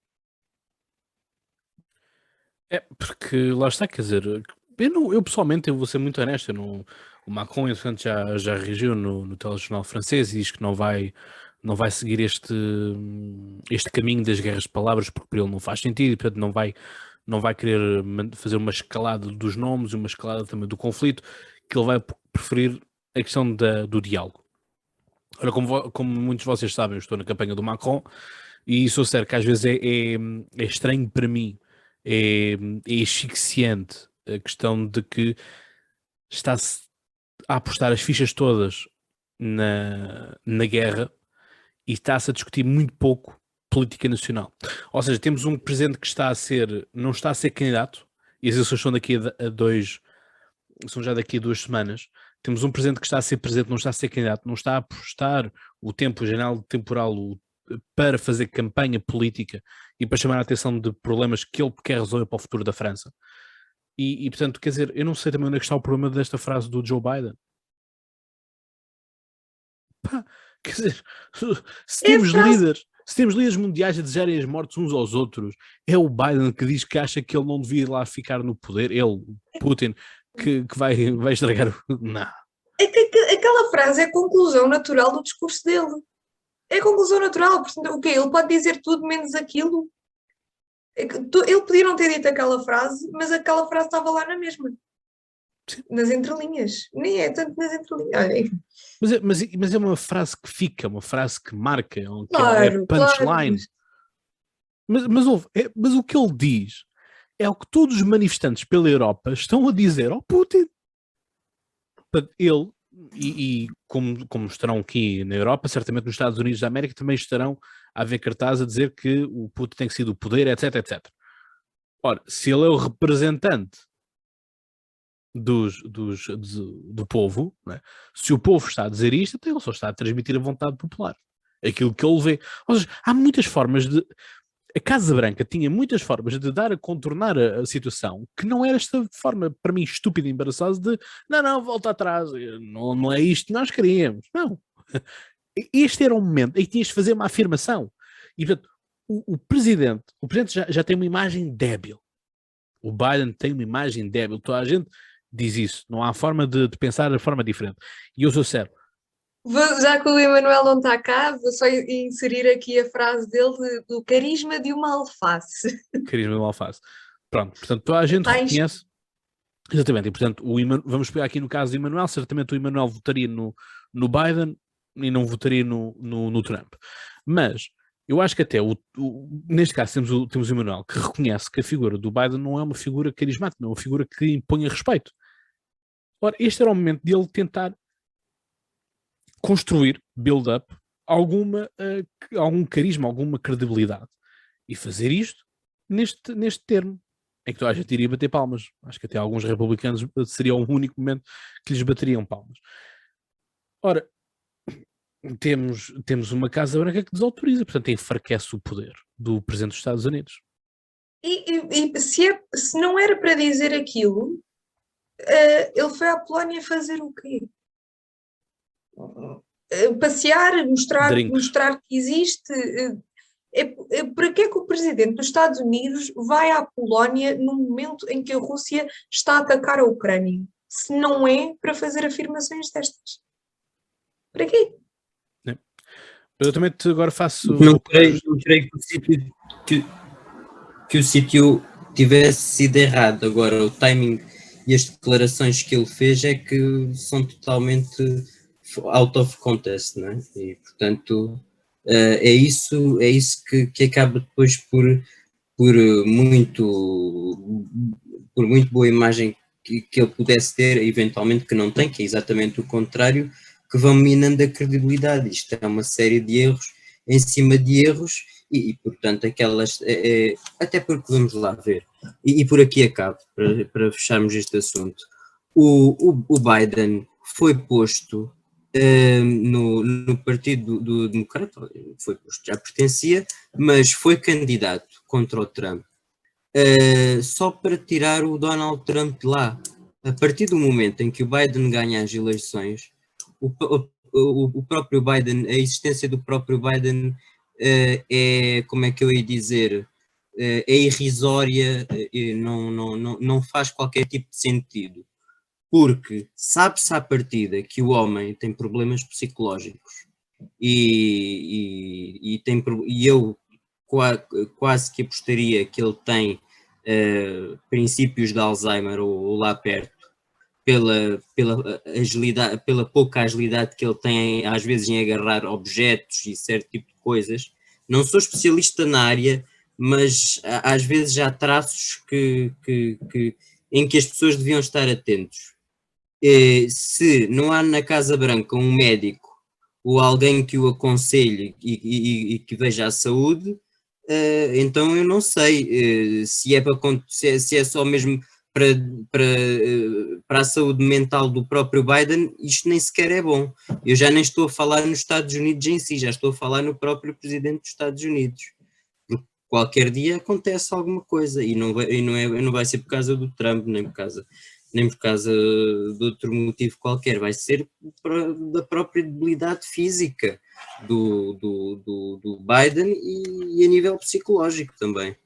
É, porque lá está, quer dizer, eu pessoalmente, eu vou ser muito honesto, o Macron, entretanto, já reagiu no telejornal francês e diz que não vai seguir este caminho das guerras de palavras, porque para ele não faz sentido, e portanto não vai querer fazer uma escalada dos nomes e uma escalada também do conflito, que ele vai preferir a questão do diálogo. Ora, como muitos de vocês sabem, eu estou na campanha do Macron, e sou sério que às vezes é estranho para mim, é asfixiante a questão de que está-se a apostar as fichas todas na guerra e está-se a discutir muito pouco política nacional. Ou seja, temos um presidente que não está a ser candidato, e as eleições são já daqui a 2 semanas. Temos um presidente que está a ser presidente, não está a ser candidato, não está a apostar o tempo temporal para fazer campanha política e para chamar a atenção de problemas que ele quer resolver para o futuro da França. E portanto, quer dizer, eu não sei também onde é que está o problema desta frase do Joe Biden. Pá, quer dizer, se temos líderes mundiais a desejarem as mortes uns aos outros, é o Biden que diz que acha que ele não devia lá ficar no poder, ele, Putin, que vai estragar. Não. É que aquela frase é a conclusão natural do discurso dele. É a conclusão natural. Portanto, o quê? Ele pode dizer tudo menos aquilo. Ele podia não ter dito aquela frase, mas aquela frase estava lá na mesma. Nas entrelinhas. Nem é tanto nas entrelinhas. Mas é uma frase que fica, uma frase que marca, que Claro, é punchline. claro. Mas o que ele diz é o que todos os manifestantes pela Europa estão a dizer ao Putin. Portanto, ele, e como estarão aqui na Europa, certamente nos Estados Unidos da América também estarão a haver cartazes a dizer que o Putin tem que ser do poder, etc, etc. Ora, se ele é o representante do povo, né? Se o povo está a dizer isto, então ele só está a transmitir a vontade popular. Aquilo que ele vê. Ou seja, há muitas formas de... A Casa Branca tinha muitas formas de dar a contornar a situação, que não era esta forma, para mim, estúpida e embaraçosa de não, volta atrás, não é isto que nós queríamos. Não. Este era um momento em que tinhas de fazer uma afirmação. E, portanto, o presidente já tem uma imagem débil. O Biden tem uma imagem débil. Toda a gente diz isso. Não há forma de pensar de forma diferente. E eu sou sério. Já que o Emanuel não está cá, vou só inserir aqui a frase dele do carisma de uma alface. Carisma de uma alface. Pronto, portanto, toda a gente reconhece. Exatamente, e portanto, vamos pegar aqui no caso do Emanuel, certamente o Emanuel votaria no Biden e não votaria no Trump. Mas eu acho que até, neste caso, temos o Emanuel que reconhece que a figura do Biden não é uma figura carismática, não é uma figura que imponha respeito. Ora, este era o momento de ele tentar construir, build up, algum carisma, alguma credibilidade. E fazer isto neste termo, em que toda a gente iria bater palmas. Acho que até alguns republicanos seria o único momento que lhes bateriam palmas. Ora, temos uma Casa Branca que desautoriza, portanto enfraquece o poder do Presidente dos Estados Unidos. E se não era para dizer aquilo, ele foi à Polónia fazer o quê? Passear, mostrar que existe. Para que é que o presidente dos Estados Unidos vai à Polónia no momento em que a Rússia está a atacar a Ucrânia? Se não é para fazer afirmações destas. Para quê? Eu também agora faço... Não creio que o sítio tivesse sido errado. Agora, o timing e as declarações que ele fez é que são totalmente out of context, não é? E, portanto, é isso que acaba depois por muito boa imagem que ele pudesse ter, eventualmente que não tem, que é exatamente o contrário, que vão minando a credibilidade. Isto é uma série de erros em cima de erros e portanto, aquelas... até porque vamos lá ver, e por aqui acabo, para fecharmos este assunto. O Biden foi posto no Partido do Democrata, foi posto, já pertencia, mas foi candidato contra o Trump, só para tirar o Donald Trump de lá. A partir do momento em que o Biden ganha as eleições, o próprio Biden, a existência do próprio Biden é, como é que eu ia dizer, é irrisória, não faz qualquer tipo de sentido, porque sabe-se à partida que o homem tem problemas psicológicos e eu quase que apostaria que ele tem princípios de Alzheimer ou lá perto, pela agilidade, pela pouca agilidade que ele tem às vezes em agarrar objetos e certo tipo de coisas. Não sou especialista na área, mas às vezes há traços em que as pessoas deviam estar atentos. Se não há na Casa Branca um médico ou alguém que o aconselhe e que veja a saúde, então eu não sei se é só mesmo para a saúde mental do próprio Biden. Isto nem sequer é bom. Eu já nem estou a falar nos Estados Unidos em si, já estou a falar no próprio presidente dos Estados Unidos. Porque qualquer dia acontece alguma coisa e não vai ser por causa do Trump, nem por causa de outro motivo qualquer, vai ser da própria debilidade física do Biden e a nível psicológico também.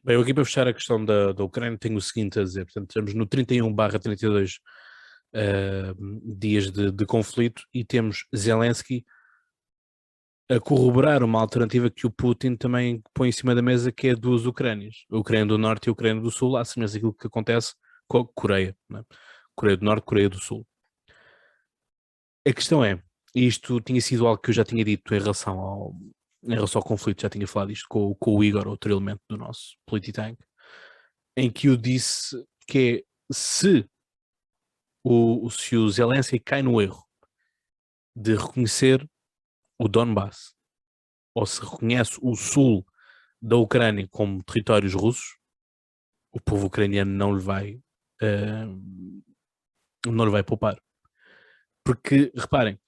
Bem, eu aqui para fechar a questão da Ucrânia tenho o seguinte a dizer, portanto estamos no 31/32 dias de conflito, e temos Zelensky a corroborar uma alternativa que o Putin também põe em cima da mesa, que é duas Ucrânias, a Ucrânia do Norte e a Ucrânia do Sul, à semelhança daquilo que acontece com a Coreia, né? Coreia do Norte, Coreia do Sul. A questão é, e isto tinha sido algo que eu já tinha dito em relação ao conflito, já tinha falado isto com o Igor, outro elemento do nosso Polititank, em que eu disse que é, se o Zelensky cai no erro de reconhecer o Donbass, ou se reconhece o sul da Ucrânia como territórios russos, o povo ucraniano não lhe vai poupar. Porque, reparem,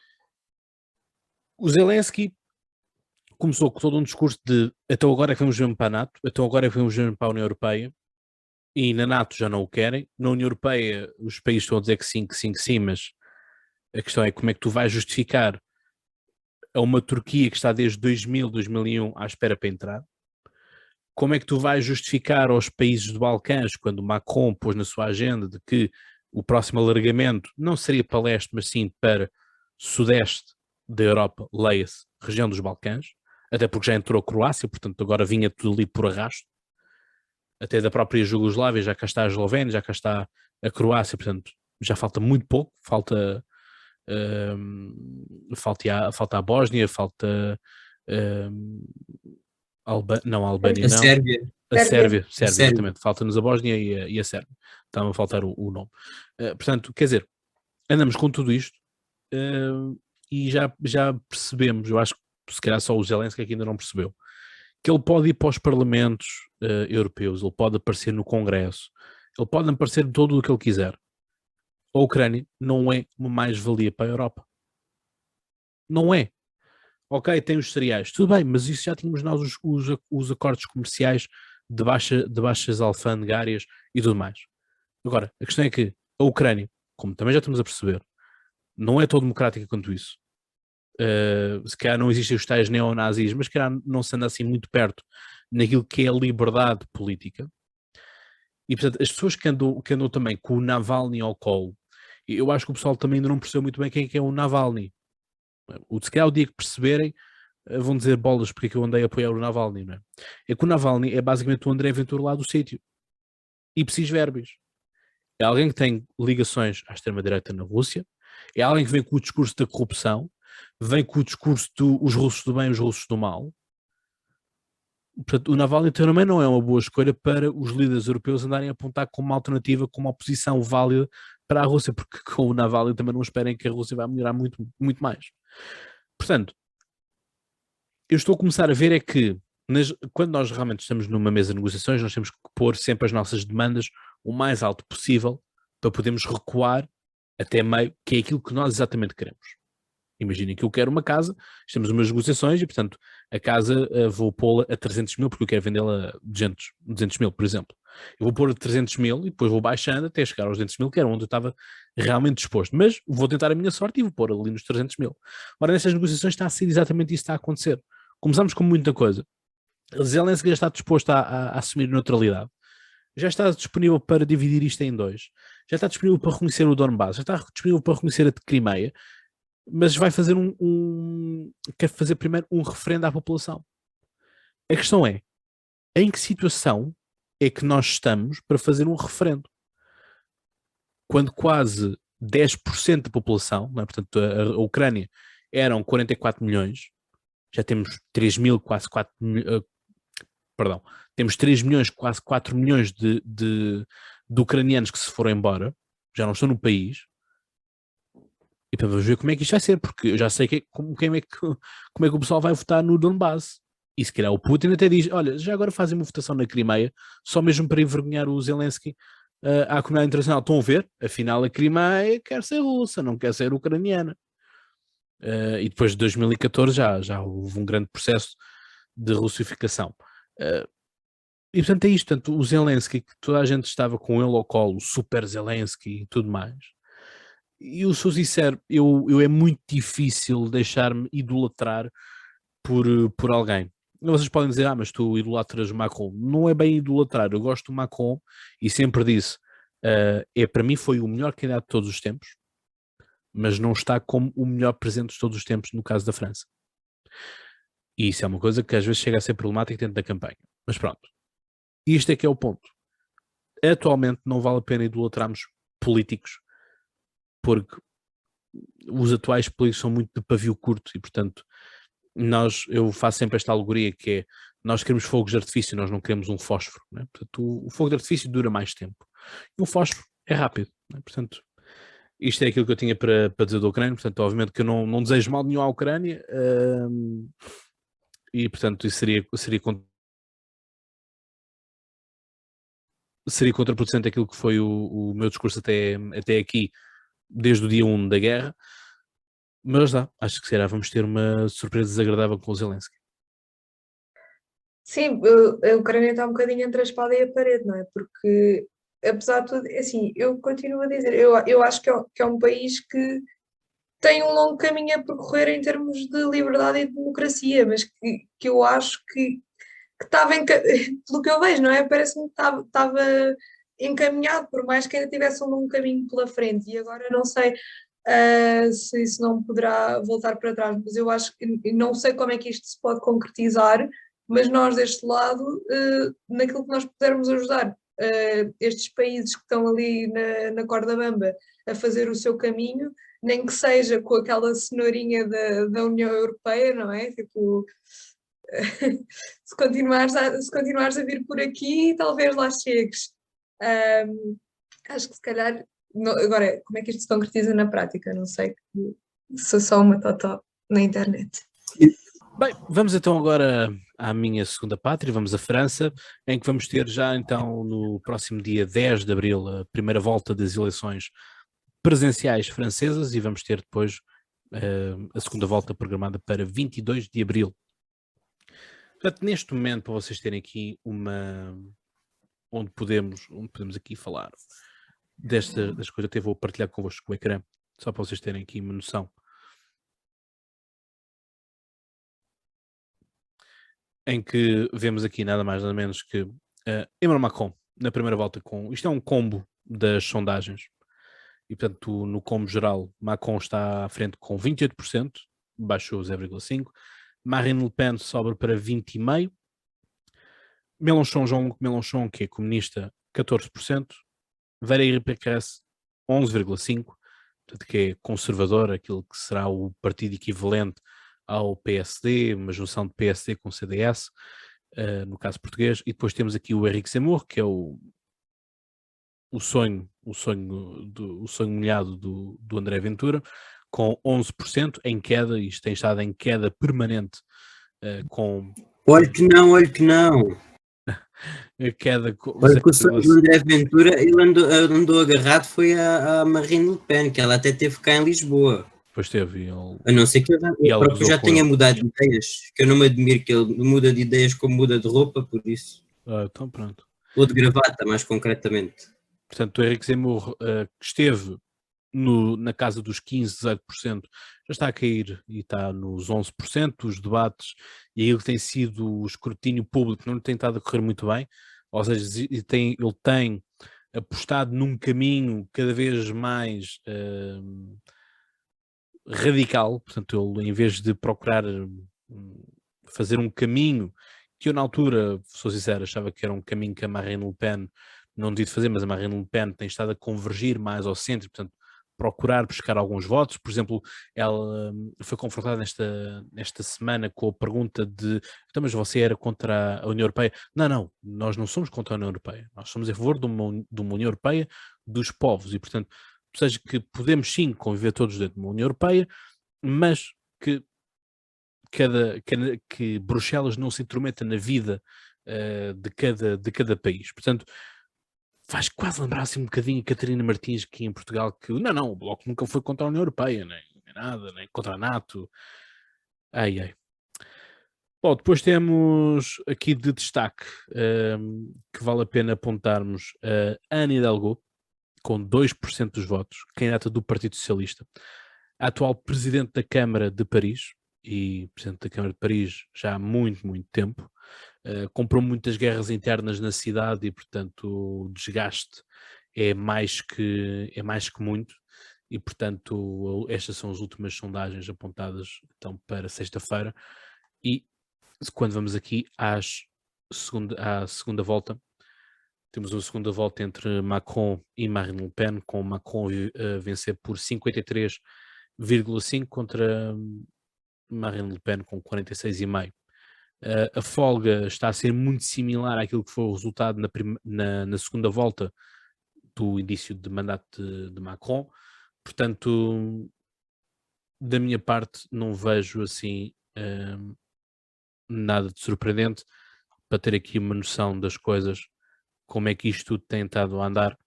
o Zelensky começou com todo um discurso de então agora é que vamos mesmo para a NATO, então agora é que vamos mesmo para a União Europeia, e na NATO já não o querem, na União Europeia os países estão a dizer que sim, mas a questão é como é que tu vais justificar a uma Turquia que está desde 2001 à espera para entrar? Como é que tu vais justificar aos países do Balcãs, quando Macron pôs na sua agenda de que o próximo alargamento não seria para leste, mas sim para sudeste da Europa, leia-se, região dos Balcãs, até porque já entrou a Croácia, portanto agora vinha tudo ali por arrasto, até da própria Jugoslávia, já cá está a Eslovénia, já cá está a Croácia, portanto já falta muito pouco, falta a Bósnia, falta a Albânia não. Sérvia. A Sérvia, Sérvia. exatamente. Falta-nos a Bósnia e a Sérvia. Está-me a faltar o nome. Portanto, quer dizer, andamos com tudo isto e já percebemos, eu acho que se calhar só o Zelensky que ainda não percebeu, que ele pode ir para os parlamentos europeus, ele pode aparecer no Congresso, ele pode aparecer de todo o que ele quiser. A Ucrânia não é uma mais-valia para a Europa. Não é. Ok, tem os cereais, tudo bem, mas isso já tínhamos nós os acordos comerciais de baixas alfandegárias e tudo mais. Agora, a questão é que a Ucrânia, como também já estamos a perceber, não é tão democrática quanto isso. Se calhar não existem os tais neonazis, mas se calhar não se anda assim muito perto naquilo que é a liberdade política. E portanto, as pessoas que andam também com o Navalny ao colo, eu acho que o pessoal também ainda não percebeu muito bem quem é que é o Navalny. Se calhar o dia que perceberem vão dizer bolas porque é que eu andei a apoiar o Navalny, não é? É que o Navalny é basicamente o André Ventura lá do sítio. Ipsis verbis. É alguém que tem ligações à extrema-direita na Rússia, é alguém que vem com o discurso da corrupção, vem com o discurso os russos do bem e os russos do mal. Portanto, o Navalny também não é uma boa escolha para os líderes europeus andarem a apontar como uma alternativa, como uma oposição válida para a Rússia, porque com o Navalny também não esperem que a Rússia vai melhorar muito, muito mais. Portanto, eu estou a começar a ver é que quando nós realmente estamos numa mesa de negociações, nós temos que pôr sempre as nossas demandas o mais alto possível para podermos recuar até meio, que é aquilo que nós exatamente queremos. Imaginem que eu quero uma casa, estamos umas negociações e, portanto, a casa vou pô-la a 300 mil porque eu quero vendê-la a 200 mil, por exemplo. Eu vou pôr a 300 mil e depois vou baixando até chegar aos 200 mil, que era onde eu estava realmente disposto. Mas vou tentar a minha sorte e vou pôr ali nos 300 mil. Ora, nestas negociações está a ser exatamente isso que está a acontecer. Começamos com muita coisa. Zelensky já está disposto a assumir neutralidade. Já está disponível para dividir isto em dois. Já está disponível para reconhecer o Donbass. Já está disponível para reconhecer a Crimeia. Mas vai fazer quer fazer primeiro um referendo à população. A questão é, em que situação é que nós estamos para fazer um referendo? Quando quase 10% da população, não é? Portanto, a Ucrânia eram 44 milhões, já temos 3 mil, quase 4 milhões, perdão, temos 3 milhões, quase 4 milhões de ucranianos que se foram embora, já não estão no país. E para vamos ver como é que isto vai ser, porque eu já sei como é que o pessoal vai votar no Donbass. E se calhar o Putin até diz, olha, já agora fazem uma votação na Crimeia, só mesmo para envergonhar o Zelensky à comunidade internacional. Estão a ver? Afinal a Crimeia quer ser russa, não quer ser ucraniana. E depois de 2014 já houve um grande processo de russificação. E portanto é isto, portanto, o Zelensky, que toda a gente estava com ele ao colo, o super Zelensky e tudo mais. E eu sou sincero, eu é muito difícil deixar-me idolatrar por alguém. Vocês podem dizer, mas tu idolatras o Macron. Não é bem idolatrar, eu gosto do Macron e sempre disse, para mim foi o melhor candidato de todos os tempos, mas não está como o melhor presente de todos os tempos no caso da França. E isso é uma coisa que às vezes chega a ser problemática dentro da campanha. Mas pronto, isto é que é o ponto. Atualmente não vale a pena idolatrarmos políticos, porque os atuais políticos são muito de pavio curto e, portanto, eu faço sempre esta alegoria que é, nós queremos fogos de artifício, nós não queremos um fósforo, né? Portanto, o fogo de artifício dura mais tempo e um fósforo é rápido, né? Portanto, isto é aquilo que eu tinha para dizer da Ucrânia. Portanto, obviamente que eu não desejo mal nenhum à Ucrânia, e portanto isso seria contraproducente aquilo que foi o meu discurso até aqui, desde o dia 1 da guerra. Mas acho que será, vamos ter uma surpresa desagradável com o Zelensky. Sim, a Ucrânia está um bocadinho entre a espada e a parede, não é? Porque, apesar de tudo, assim, eu continuo a dizer, eu acho que é um país que tem um longo caminho a percorrer em termos de liberdade e de democracia, mas que eu acho que estava, pelo que eu vejo, não é? Parece-me que estava encaminhado, por mais que ainda tivesse um longo caminho pela frente, e agora não sei se isso não poderá voltar para trás, mas eu acho que não sei como é que isto se pode concretizar, mas nós deste lado, naquilo que nós pudermos ajudar estes países que estão ali na corda bamba a fazer o seu caminho, nem que seja com aquela cenourinha da União Europeia, não é? Tipo, se continuares a vir por aqui, talvez lá chegues. Acho que se calhar, agora, como é que isto se concretiza na prática? Não sei, sou só uma totó na internet. Bem, vamos então agora à minha segunda pátria, vamos à França, em que vamos ter já então no próximo dia 10 de Abril a primeira volta das eleições presenciais francesas e vamos ter depois a segunda volta programada para 22 de Abril. Portanto, neste momento, para vocês terem aqui onde podemos aqui falar das coisas, até vou partilhar convosco o ecrã, só para vocês terem aqui uma noção. Em que vemos aqui nada mais nada menos que Emmanuel Macron na primeira volta isto é um combo das sondagens e portanto no combo geral Macron está à frente com 28%, baixou 0,5%, Marine Le Pen sobe para 20,5%, Jean-Luc Mélenchon, que é comunista, 14%, Valérie Pécresse 11,5%, portanto que é conservador, aquilo que será o partido equivalente ao PSD, uma junção de PSD com CDS, no caso português, e depois temos aqui o Éric Zemmour, que é o sonho molhado do André Ventura, com 11% em queda, isto tem estado em queda permanente, com... Olha que não. Queda... Olha que o sonho do André Ventura, ele andou agarrado, foi a Marine Le Pen, que ela até teve cá em Lisboa. Depois teve. A não ser que ele próprio já tenha mudado de ideias, que eu não me admiro que ele muda de ideias como muda de roupa, por isso. Então pronto. Ou de gravata, mais concretamente. Portanto, o Éric Zemmour, que esteve na casa dos 15, 18%, já está a cair e está nos 11%, os debates e aquilo que tem sido o escrutínio público não tem estado a correr muito bem, ou seja, ele tem apostado num caminho cada vez mais radical, portanto ele em vez de procurar fazer um caminho que eu na altura, sou sincero, achava que era um caminho que a Marine Le Pen não devia fazer, mas a Marine Le Pen tem estado a convergir mais ao centro, portanto procurar buscar alguns votos. Por exemplo, ela foi confrontada nesta semana com a pergunta de então, mas você era contra a União Europeia? Não, nós não somos contra a União Europeia, nós somos a favor de uma União Europeia dos povos e, portanto, ou seja, que podemos sim conviver todos dentro de uma União Europeia, mas que Bruxelas não se intrometa na vida de cada país. Portanto, faz quase lembrar assim um bocadinho a Catarina Martins aqui em Portugal, que não, o Bloco nunca foi contra a União Europeia, nem nada, nem contra a NATO. Ai. Bom, depois temos aqui de destaque que vale a pena apontarmos a Anne Hidalgo, com 2% dos votos, candidata do Partido Socialista, a atual Presidente da Câmara de Paris, e Presidente da Câmara de Paris já há muito, muito tempo, comprou muitas guerras internas na cidade e, portanto, o desgaste é mais que muito, e portanto estas são as últimas sondagens apontadas então para sexta-feira, e quando vamos aqui à segunda volta, temos uma segunda volta entre Macron e Marine Le Pen, com Macron a vencer por 53,5 contra Marine Le Pen com 46,5. A folga está a ser muito similar àquilo que foi o resultado na segunda volta do início de mandato de Macron. Portanto, da minha parte, não vejo assim nada de surpreendente, para ter aqui uma noção das coisas, como é que isto tudo tem estado a andar.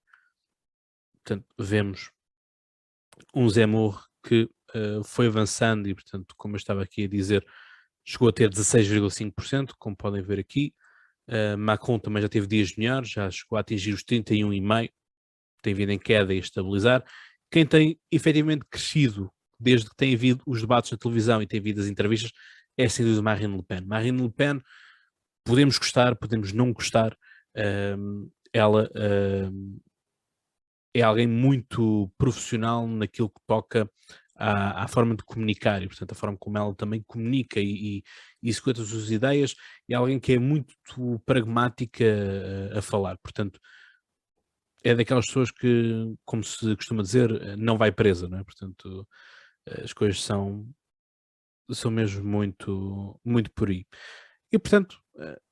Portanto, vemos um Zemmour que foi avançando e, portanto, como eu estava aqui a dizer, chegou a ter 16,5%, como podem ver aqui. Macron também já teve dias melhores, já chegou a atingir os 31,5%, tem vindo em queda e estabilizar. Quem tem efetivamente crescido desde que tem havido os debates na televisão e tem havido as entrevistas é sem dúvida Marine Le Pen. Marine Le Pen, podemos gostar, podemos não gostar, ela é alguém muito profissional naquilo que toca à forma de comunicar e, portanto, a forma como ela também comunica e executa as suas ideias, é alguém que é muito pragmática a falar, portanto, é daquelas pessoas que, como se costuma dizer, não vai presa, não é? Portanto, as coisas são mesmo muito, muito por aí. E, portanto,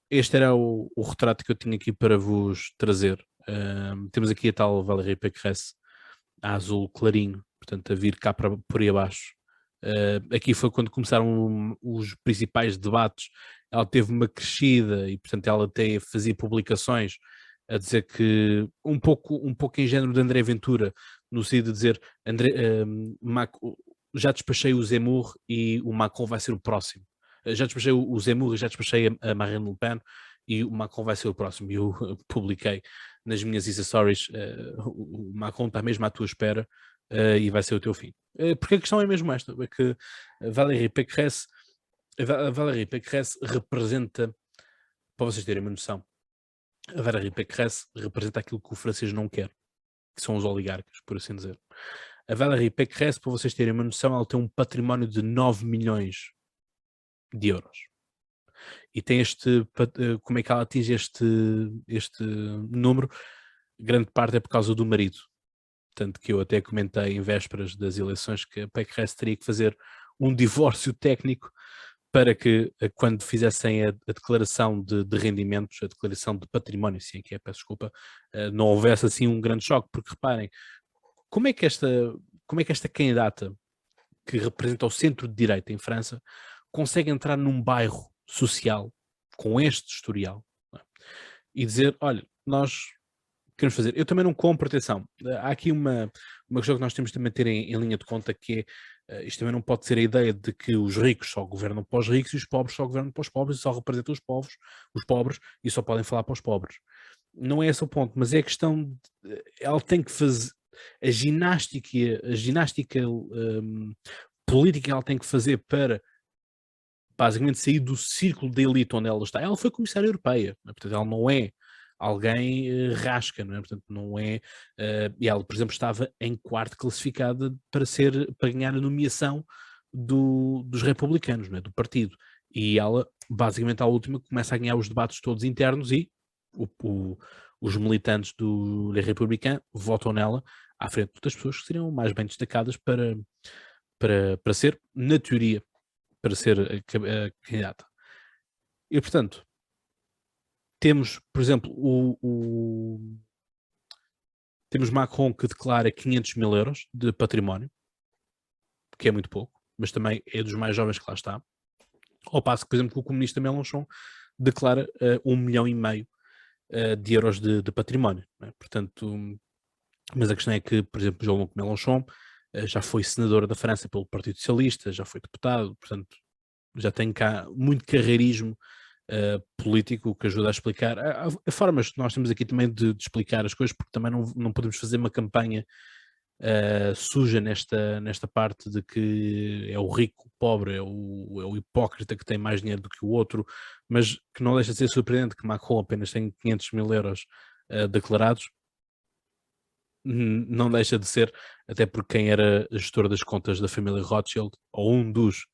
este era o retrato que eu tinha aqui para vos trazer. Temos aqui a tal Valérie Pécresse, a azul clarinho, portanto, a vir cá por aí abaixo. Aqui foi quando começaram os principais debates. Ela teve uma crescida e, portanto, ela até fazia publicações a dizer que um pouco em género de André Ventura, no sentido de dizer já despachei o Zemmour e o Macron vai ser o próximo. Já despachei o Zemmour e já despachei a Marine Le Pen e o Macron vai ser o próximo. E eu publiquei nas minhas Insta Stories, o Macron está mesmo à tua espera e vai ser o teu fim. Porque a questão é mesmo esta, é que a Valérie Pécresse representa, para vocês terem uma noção, a Valérie Pécresse representa aquilo que o francês não quer, que são os oligarcas, por assim dizer. A Valérie Pécresse, para vocês terem uma noção, ela tem um património de 9 milhões de euros. E tem como é que ela atinge este número? Grande parte é por causa do marido. Tanto que eu até comentei em vésperas das eleições que a Pécresse teria que fazer um divórcio técnico para que, quando fizessem a declaração de rendimentos, a declaração de património, sim, que é, peço desculpa, não houvesse assim um grande choque, porque reparem, como é que esta candidata, que representa o centro-direita em França, consegue entrar num bairro social com este historial, não é? E dizer, olha, nós queremos fazer. Eu também não compro, atenção, há aqui uma questão que nós temos também a ter em linha de conta, que é, isto também não pode ser a ideia de que os ricos só governam para os ricos e os pobres só governam para os pobres e só representam os pobres e só podem falar para os pobres. Não é esse o ponto, mas é a questão de, ela tem que fazer a ginástica política que ela tem que fazer para basicamente sair do círculo da elite onde ela está. Ela foi comissária europeia, né? Portanto, ela não é alguém rasca, não é? Portanto, não é. E ela, por exemplo, estava em quarto classificada para ganhar a nomeação dos republicanos, não é? Do partido. E ela, basicamente, à última, começa a ganhar os debates todos internos e os militantes do Les Républicains votam nela à frente das pessoas que seriam mais bem destacadas para ser, na teoria, para ser a candidata. E, portanto, temos, por exemplo, temos Macron, que declara 500 mil euros de património, que é muito pouco, mas também é dos mais jovens que lá está. Ao passo que, por exemplo, o comunista Mélenchon declara 1,5 milhão de euros de património, não é? Portanto, mas a questão é que, por exemplo, Jean-Luc Mélenchon já foi senador da França pelo Partido Socialista, já foi deputado, portanto, já tem cá muito carreirismo político, que ajuda a explicar. Há formas que nós temos aqui também de explicar as coisas, porque também não podemos fazer uma campanha suja nesta parte de que é o rico, o pobre, é o hipócrita que tem mais dinheiro do que o outro, mas que não deixa de ser surpreendente que Macron apenas tem 500 mil euros declarados. não deixa de ser, até porque quem era gestor das contas da família Rothschild, ou um dos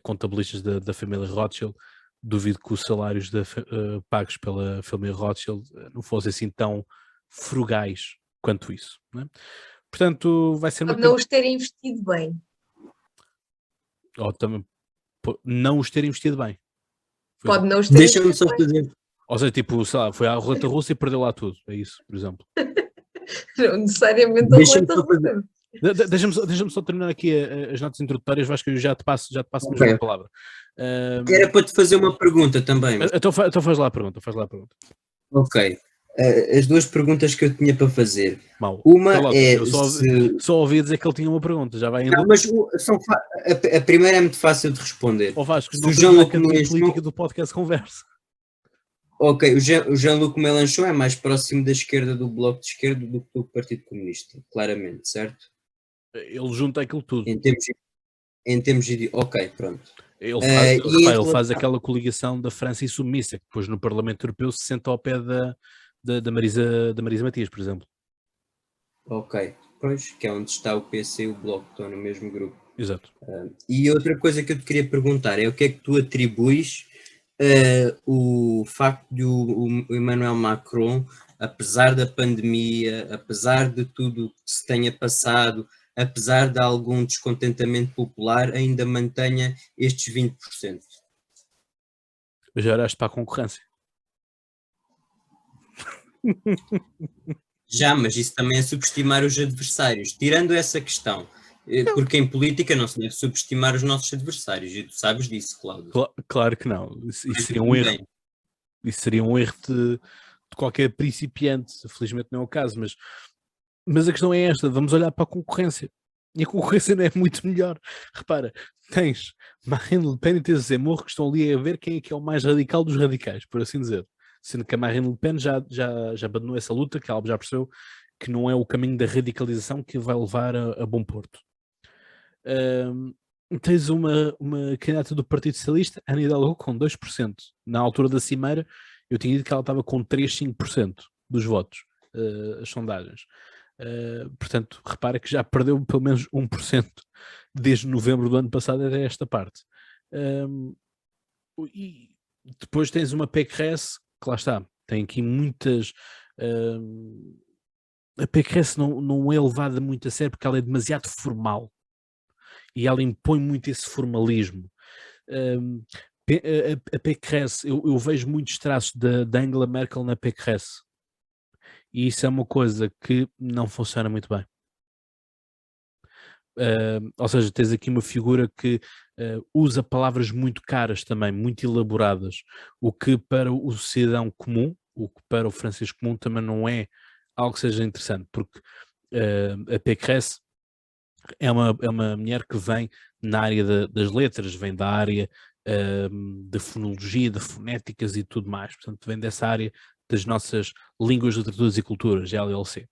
contabilistas da família Rothschild, duvido que os salários pagos pela família Rothschild não fossem assim tão frugais quanto isso. Não é? Portanto, vai ser uma... Pode não os terem investido bem. Ou também não os terem investido bem. Pode não os terem Deixa-me investido só bem. fazer. Ou seja, tipo, sei lá, foi à roleta russa e perdeu lá tudo. É isso, por exemplo. Não necessariamente a Deixa-me roleta só fazer. russa. Deixa-me só terminar aqui as notas introdutórias, Vasco, que eu já te passo mesmo Ok. a palavra. Que era para te fazer uma pergunta também. Mas... Então faz lá a pergunta, Ok. As duas perguntas que eu tinha para fazer. Mal. Uma é Eu só ouvi dizer que ele tinha uma pergunta, já vai indo. Não, mas a primeira é muito fácil de responder. Ou Vasco, Se não o tens a Jean-Luc academia Mélenchon... política do podcast Conversa. Ok, o Jean-Luc Mélenchon é mais próximo da esquerda do Bloco de Esquerda do que do Partido Comunista, claramente, certo? Ele junta aquilo tudo. Em termos de... Ok, pronto. Ele faz aquela coligação da França insubmissa, que depois no Parlamento Europeu se senta ao pé da Marisa Matias, por exemplo. Ok, pois, que é onde está o PC e o Bloco, estão no mesmo grupo. Exato. E outra coisa que eu te queria perguntar é o que é que tu atribuis o facto de o Emmanuel Macron, apesar da pandemia, apesar de tudo que se tenha passado, apesar de algum descontentamento popular, ainda mantenha estes 20%? Já olhaste para a concorrência. Já, mas isso também é subestimar os adversários. Tirando essa questão, porque em política não se deve subestimar os nossos adversários, e tu sabes disso, Cláudio. Claro que não. Isso seria um erro. Isso seria um erro de qualquer principiante. Felizmente não é o caso, mas a questão é esta: vamos olhar para a concorrência. E a concorrência não é muito melhor. Repara, tens Marine Le Pen e tens Zemmour que estão ali a ver quem é que é o mais radical dos radicais, por assim dizer. Sendo que a Marine Le Pen já abandonou essa luta, que ela já percebeu que não é o caminho da radicalização que vai levar a bom porto. Tens uma candidata do Partido Socialista, Anne Hidalgo, com 2%. Na altura da cimeira, eu tinha dito que ela estava com 3,5% dos votos, as sondagens. Portanto, repara que já perdeu pelo menos 1% desde novembro do ano passado até esta parte. E depois tens uma PQRS, que lá está, tem aqui muitas... a PQRS não é levada muito a sério porque ela é demasiado formal. E ela impõe muito esse formalismo. A PQRS, eu vejo muitos traços da Angela Merkel na PQRS. E isso é uma coisa que não funciona muito bem. Ou seja, tens aqui uma figura que usa palavras muito caras também, muito elaboradas, o que para o cidadão comum, o que para o francês comum também não é algo que seja interessante, porque a Pécresse é uma mulher que vem na área das letras, vem da área da fonologia, de fonéticas e tudo mais, portanto vem dessa área das nossas línguas, literaturas e culturas, LLC.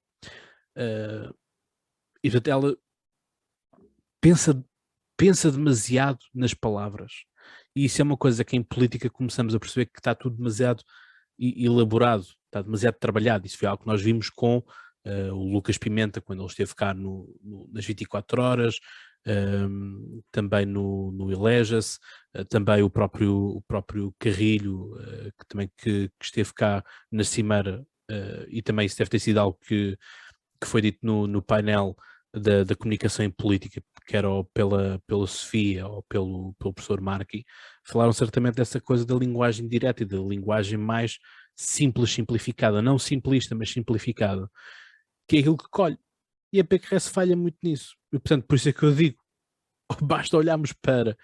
E portanto ela pensa demasiado nas palavras. E isso é uma coisa que em política começamos a perceber que está tudo demasiado elaborado, está demasiado trabalhado. Isso foi algo que nós vimos com o Lucas Pimenta, quando ele esteve cá nas 24 horas, também no Eleja-se, também o próprio Carrilho, que também que esteve cá na Cimeira, e também isso deve ter sido algo que foi dito no painel da comunicação em política, quer pela Sofia ou pelo professor Marchi, falaram certamente dessa coisa da linguagem direta e da linguagem mais simples, simplificada, não simplista, mas simplificada, que é aquilo que colhe. E a PQRS falha muito nisso. E, portanto, por isso é que eu digo, basta olharmos para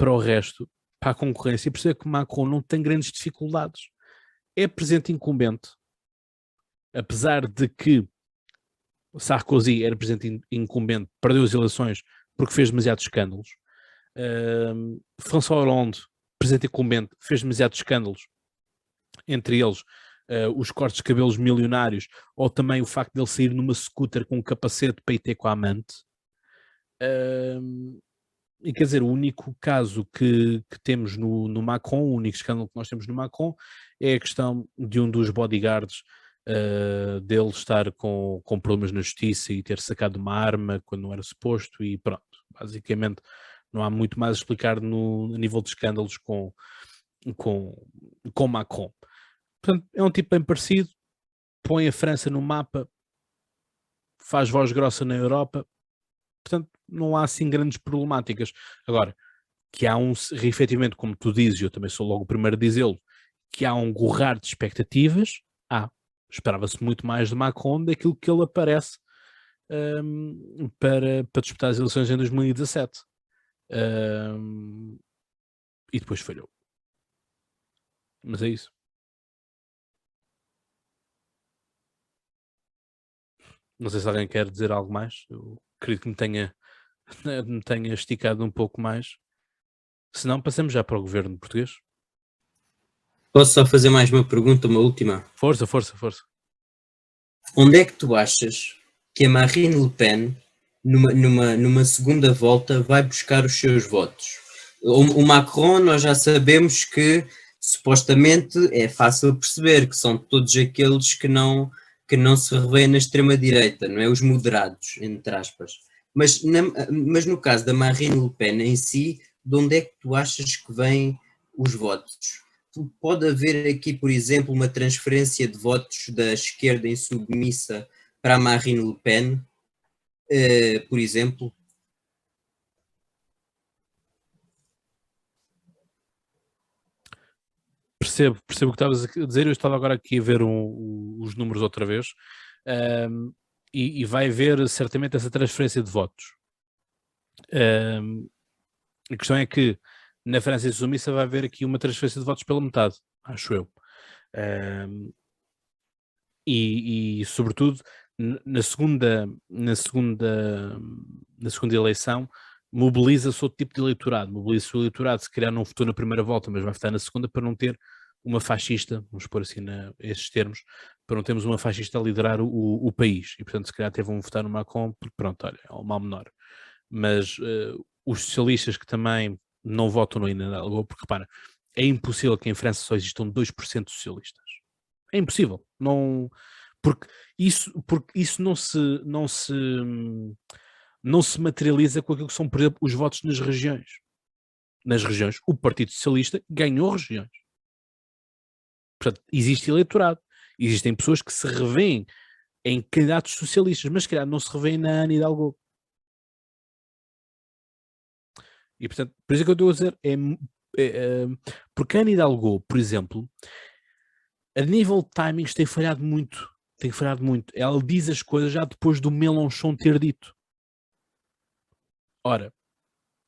o resto, para a concorrência, e perceber que Macron não tem grandes dificuldades. É presidente incumbente, apesar de que Sarkozy era presidente incumbente, perdeu as eleições porque fez demasiados escândalos. François Hollande, presidente incumbente, fez demasiados escândalos, entre eles os cortes de cabelos milionários, ou também o facto de ele sair numa scooter com um capacete para ir ter com a amante. E quer dizer, o único caso que temos no Macron, o único escândalo que nós temos no Macron é a questão de um dos bodyguards dele estar com problemas na justiça e ter sacado uma arma quando não era suposto e pronto. Basicamente não há muito mais a explicar a nível de escândalos com Macron. Portanto, é um tipo bem parecido, põe a França no mapa, faz voz grossa na Europa, portanto não há assim grandes problemáticas. Agora, que há efetivamente, como tu dizes, eu também sou logo o primeiro a dizê-lo, que há um gorrar de expectativas, esperava-se muito mais de Macron daquilo que ele aparece para disputar as eleições em 2017. E depois falhou. Mas é isso. Não sei se alguém quer dizer algo mais. Eu acredito que me tenha esticado um pouco mais. Se não, passemos já para o governo português. Posso só fazer mais uma pergunta, uma última? Força, força, força. Onde é que tu achas que a Marine Le Pen, numa segunda volta, vai buscar os seus votos? O Macron, nós já sabemos que supostamente é fácil perceber que são todos aqueles que não se revêem na extrema-direita, não é? Os moderados, entre aspas. Mas no caso da Marine Le Pen em si, de onde é que tu achas que vêm os votos? Pode haver aqui, por exemplo, uma transferência de votos da esquerda insubmissa para a Marine Le Pen, por exemplo? Percebo o que estavas a dizer. Eu estava agora aqui a ver os números outra vez, e vai haver certamente essa transferência de votos. A questão é que na França insubmissa vai haver aqui uma transferência de votos pela metade, acho eu. E sobretudo na segunda eleição mobiliza-se outro tipo de eleitorado, mobiliza-se o eleitorado se calhar não votou na primeira volta, mas vai votar na segunda para não ter uma fascista, vamos pôr assim esses termos, para não termos uma fascista a liderar o país, e portanto se calhar até vão votar no Macron, porque pronto, olha, é um mal menor. Mas os socialistas que também não votam no Hidalgo, porque repara, é impossível que em França só existam 2% de socialistas. É impossível. Não, porque isso não se materializa com aquilo que são, por exemplo, os votos nas regiões. Nas regiões, o Partido Socialista ganhou regiões. Portanto, existe eleitorado. Existem pessoas que se revêem em candidatos socialistas, mas se calhar não se revêem na Ana Hidalgo. E portanto, por isso é que eu estou a dizer, porque a Ana Hidalgo, por exemplo, a nível de timings tem falhado muito. Ela diz as coisas já depois do Mélenchon ter dito. Ora,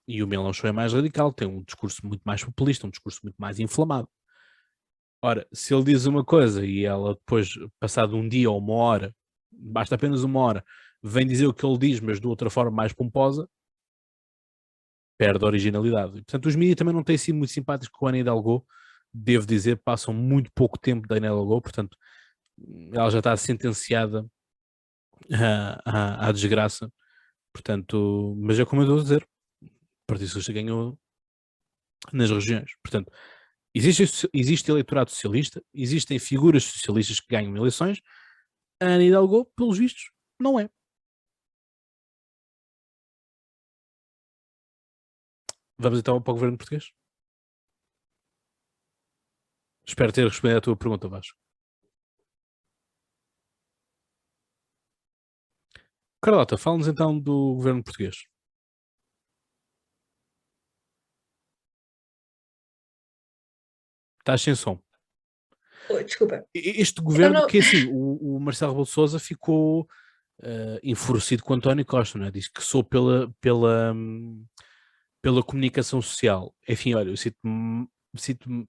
e o Mélenchon é mais radical, tem um discurso muito mais populista, um discurso muito mais inflamado. Ora, se ele diz uma coisa e ela depois, passado um dia ou uma hora, basta apenas uma hora, vem dizer o que ele diz, mas de outra forma mais pomposa, perde a originalidade. E, portanto, os mídias também não têm sido muito simpáticos com a Ana Hidalgo, devo dizer, passam muito pouco tempo da Ana Hidalgo, portanto, ela já está sentenciada à desgraça. Portanto, mas é como eu estou a dizer, o Partido Socialista ganhou nas regiões. Portanto, existe eleitorado socialista, existem figuras socialistas que ganham eleições. A Ana Hidalgo, pelos vistos, não é. Vamos então para o governo português? Espero ter respondido à tua pergunta, Vasco. Carlota, fala-nos então do governo português. Estás sem som. Desculpa. Este governo, que assim, o Marcelo Rebelo de Sousa ficou enfurecido com António Costa, não é? Diz que sou pela comunicação social. Enfim, olha, eu sinto-me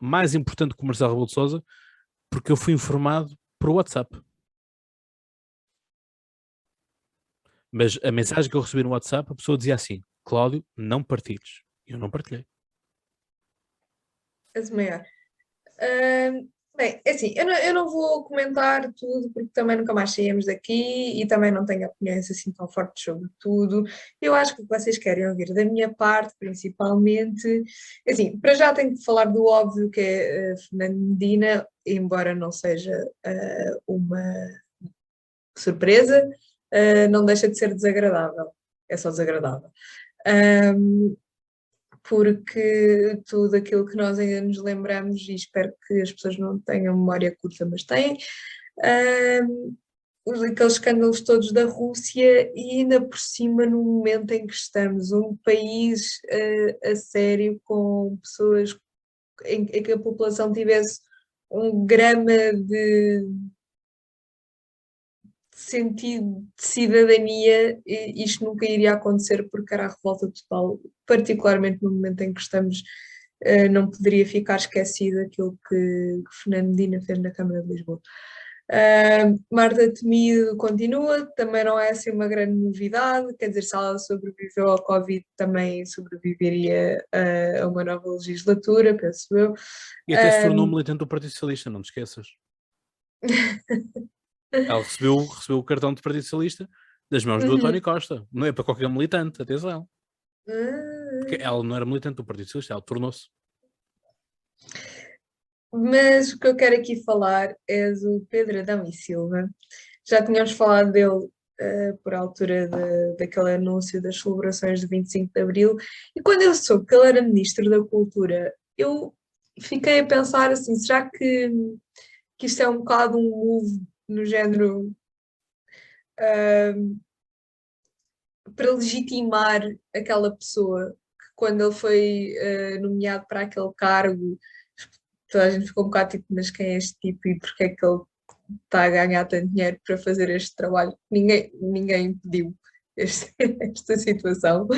mais importante que o Marcelo Rebelo de Sousa porque eu fui informado por WhatsApp. Mas a mensagem que eu recebi no WhatsApp, a pessoa dizia assim: Cláudio, não partilhes. Eu não partilhei. És o maior. Bem, é assim, eu não vou comentar tudo porque também nunca mais saímos daqui e também não tenho opiniões assim tão fortes sobre tudo. Eu acho que o que vocês querem ouvir da minha parte, principalmente, é assim, para já tenho que falar do óbvio que é Fernando Medina, embora não seja uma surpresa, não deixa de ser desagradável. É só desagradável. Porque tudo aquilo que nós ainda nos lembramos, e espero que as pessoas não tenham memória curta, mas têm, aqueles escândalos todos da Rússia e ainda por cima no momento em que estamos, um país a sério com pessoas em que a população tivesse um grama de sentido de cidadania, isto nunca iria acontecer porque era a revolta total, particularmente no momento em que estamos, não poderia ficar esquecido aquilo que Fernando Medina fez na Câmara de Lisboa. Marta Temido continua, também não é assim uma grande novidade, quer dizer, se ela sobreviveu ao Covid, também sobreviveria a uma nova legislatura, penso eu. E até se tornou militante do Partido Socialista, não te esqueças. Ela recebeu o cartão de Partido Socialista das mãos do António Costa. Não é para qualquer militante, atenção. Porque ela não era militante do Partido Socialista, ela tornou-se. Mas o que eu quero aqui falar é do Pedro Adão e Silva. Já tínhamos falado dele por altura daquele anúncio das celebrações de 25 de Abril, e quando eu soube que ele era Ministro da Cultura, eu fiquei a pensar assim, será que isto é um bocado um move no género para legitimar aquela pessoa que quando ele foi nomeado para aquele cargo, toda a gente ficou um bocado tipo, mas quem é este tipo e porque é que ele está a ganhar tanto dinheiro para fazer este trabalho? Ninguém pediu esta situação.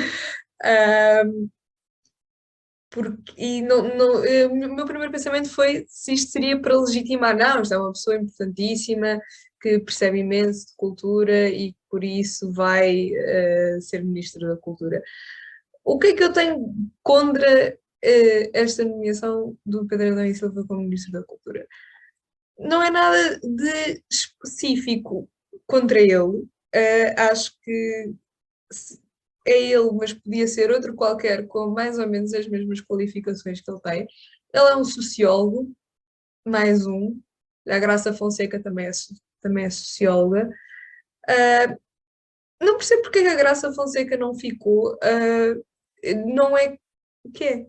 O meu primeiro pensamento foi se isto seria para legitimar. Não, isto é uma pessoa importantíssima que percebe imenso de cultura e por isso vai ser Ministro da Cultura. O que é que eu tenho contra esta nomeação do Pedro Adão e Silva como Ministro da Cultura? Não é nada de específico contra ele. Acho que é ele, mas podia ser outro qualquer com mais ou menos as mesmas qualificações que ele tem. Ele é um sociólogo, mais um. A Graça Fonseca também é socióloga. Não percebo porque a Graça Fonseca não ficou. Não é o que é.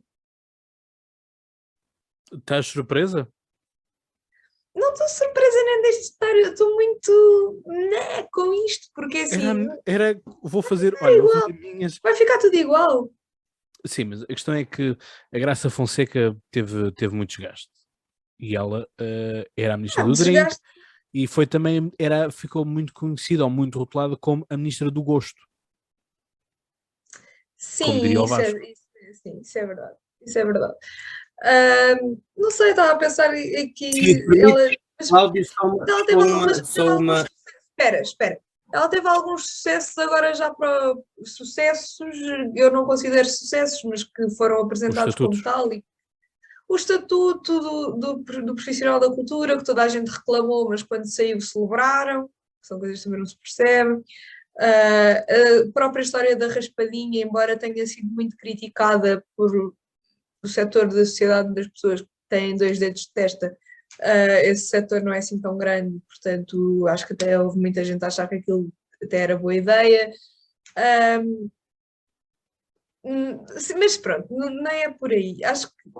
Estás surpresa? Não estou surpresa nem deste estar, eu estou muito com isto, porque assim Vou fazer, olha, vou fazer minhas. vai ficar tudo igual. Sim, mas a questão é que a Graça Fonseca teve muito desgaste. E ela era a Ministra do Drink e foi também, ficou muito conhecida ou muito rotulada como a Ministra do Gosto. Sim, como diria o Vasco. Isso é verdade. Isso é verdade. Não sei, estava a pensar aqui. Cláudio, Espera. Ela teve alguns sucessos agora já para sucessos, eu não considero sucessos, mas que foram apresentados como tal. E o estatuto do profissional da cultura, que toda a gente reclamou, mas quando saiu celebraram, são coisas que também não se percebem. A própria história da raspadinha, embora tenha sido muito criticada por o setor da sociedade das pessoas que têm 2 dedos de testa, esse setor não é assim tão grande, portanto acho que até houve muita gente a achar que aquilo até era boa ideia. Mas pronto, não é por aí. Acho que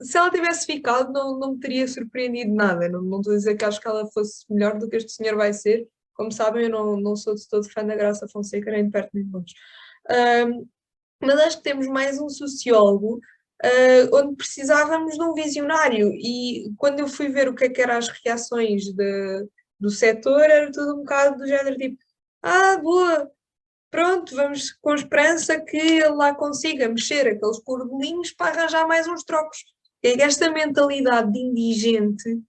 se ela tivesse ficado não me teria surpreendido nada. Não estou a dizer que acho que ela fosse melhor do que este senhor vai ser. Como sabem, eu não sou de todo fã da Graça Fonseca, nem de perto nem de longe. Mas acho que temos mais um sociólogo onde precisávamos de um visionário. E quando eu fui ver o que eram as reações do setor, era tudo um bocado do género tipo, boa, pronto, vamos com esperança que ele lá consiga mexer aqueles cordelinhos para arranjar mais uns trocos. É esta mentalidade de indigente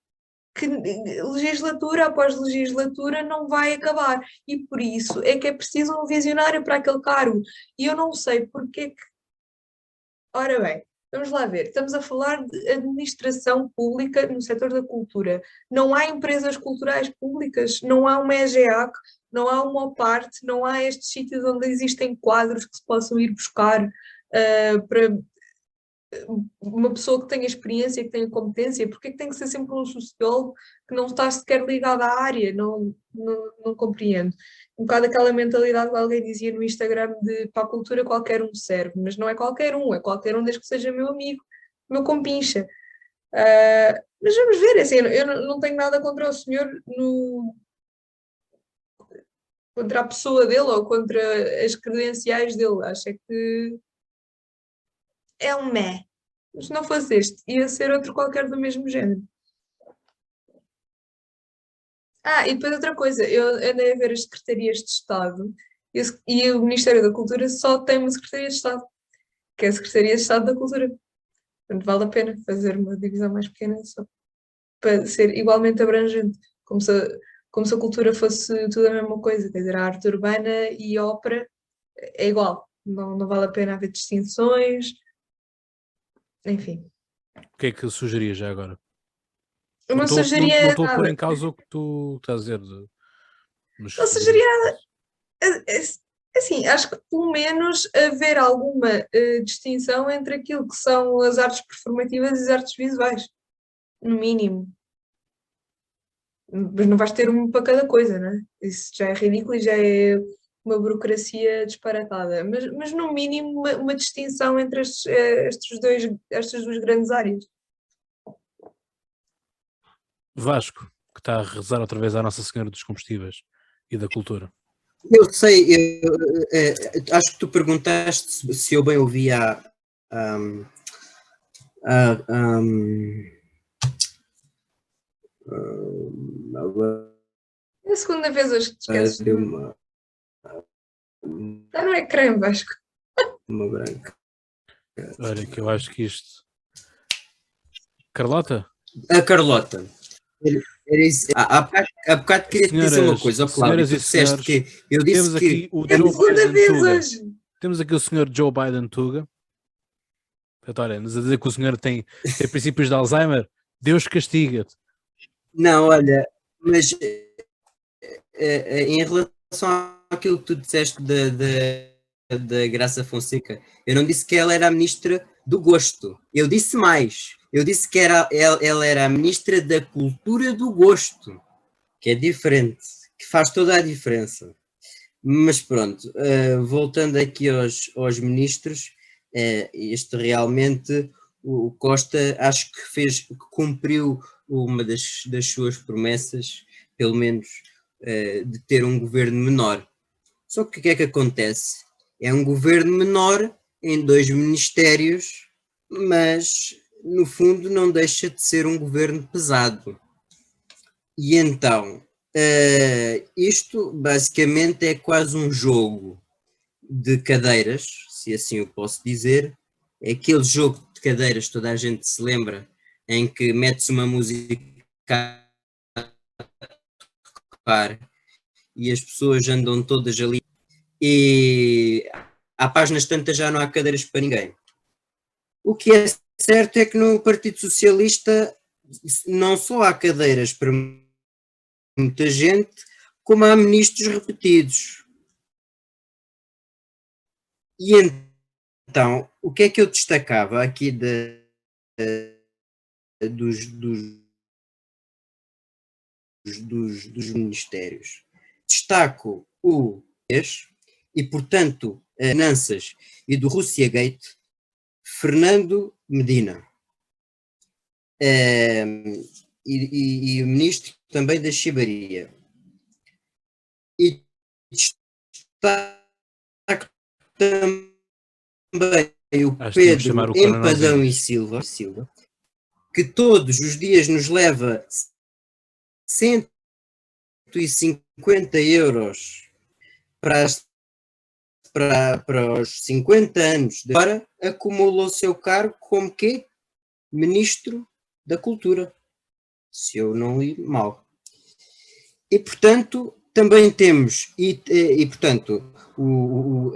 que legislatura após legislatura não vai acabar. E por isso é que é preciso um visionário para aquele cargo. E eu não sei porque é que... Ora bem, Vamos lá ver, estamos a falar de administração pública no setor da cultura. Não há empresas culturais públicas, não há uma EGEAC, não há uma parte, não há estes sítios onde existem quadros que se possam ir buscar para uma pessoa que tenha experiência, que tenha competência. Porque é que tem que ser sempre um sociólogo que não está sequer ligado à área? Não compreendo. Um bocado aquela mentalidade que alguém dizia no Instagram de para a cultura qualquer um serve, mas não é qualquer um, é qualquer um desde que seja meu amigo, meu compincha. Mas vamos ver, assim, eu não tenho nada contra o senhor, contra a pessoa dele ou contra as credenciais dele. Acho é que é um meh. Mas se não fosse este, ia ser outro qualquer do mesmo género. E depois outra coisa, eu andei a ver as secretarias de Estado e o Ministério da Cultura só tem uma Secretaria de Estado, que é a Secretaria de Estado da Cultura. Portanto, vale a pena fazer uma divisão mais pequena só para ser igualmente abrangente, como se a cultura fosse tudo a mesma coisa. Quer dizer, a arte urbana e a ópera é igual, não vale a pena haver distinções, enfim. O que é que sugerias já agora? Eu Não não estou sugeria a pôr nada. em causa o que tu estás a dizer. Não sugeria nada. Assim, acho que pelo menos haver alguma distinção entre aquilo que são as artes performativas e as artes visuais, no mínimo. Mas não vais ter uma para cada coisa, não é? Isso já é ridículo e já é uma burocracia disparatada. Mas no mínimo uma distinção entre estas duas grandes áreas. Vasco, que está a rezar outra vez à Nossa Senhora dos Combustíveis e da Cultura. Eu sei, acho que tu perguntaste se eu bem ouvi a É a segunda vez hoje que te esqueces. deu uma Está no ecrã, Vasco. branca. Olha, que eu acho que isto. Carlota? A Carlota. Era isso. Há bocado queria te dizer uma coisa, Cláudio. Tu disseste que eu disse temos que aqui o É a Joe segunda Biden vez Tuga. hoje. Temos aqui o senhor Joe Biden Tuga. Olha, nos a dizer que o senhor tem princípios de Alzheimer. Deus castiga-te. não, olha, mas em relação àquilo que tu disseste da Graça Fonseca, eu não disse que ela era a ministra do gosto. Eu disse mais. Eu disse que ela era a ministra da cultura do gosto, que é diferente, que faz toda a diferença. Mas pronto, voltando aqui aos ministros, este realmente, o Costa, acho que cumpriu uma das suas promessas, pelo menos, de ter um governo menor. Só que o que é que acontece? É um governo menor em 2 ministérios, mas no fundo não deixa de ser um governo pesado. E então, isto basicamente é quase um jogo de cadeiras, se assim eu posso dizer. É aquele jogo de cadeiras, toda a gente se lembra, em que metes uma música e as pessoas andam todas ali e há páginas tantas já não há cadeiras para ninguém. O que é certo é que no Partido Socialista não só há cadeiras para muita gente, como há ministros repetidos. E então, o que é que eu destacava aqui dos ministérios? Destaco o e, portanto, as finanças e do Russiagate, Fernando Medina. E o ministro também da Chibaria. E destaco também o Pedro Empadão e Silva, que todos os dias nos leva 150 euros para os 50 anos. Agora acumula o seu cargo como quê? Ministro da Cultura, se eu não li mal. E, portanto, também temos, portanto,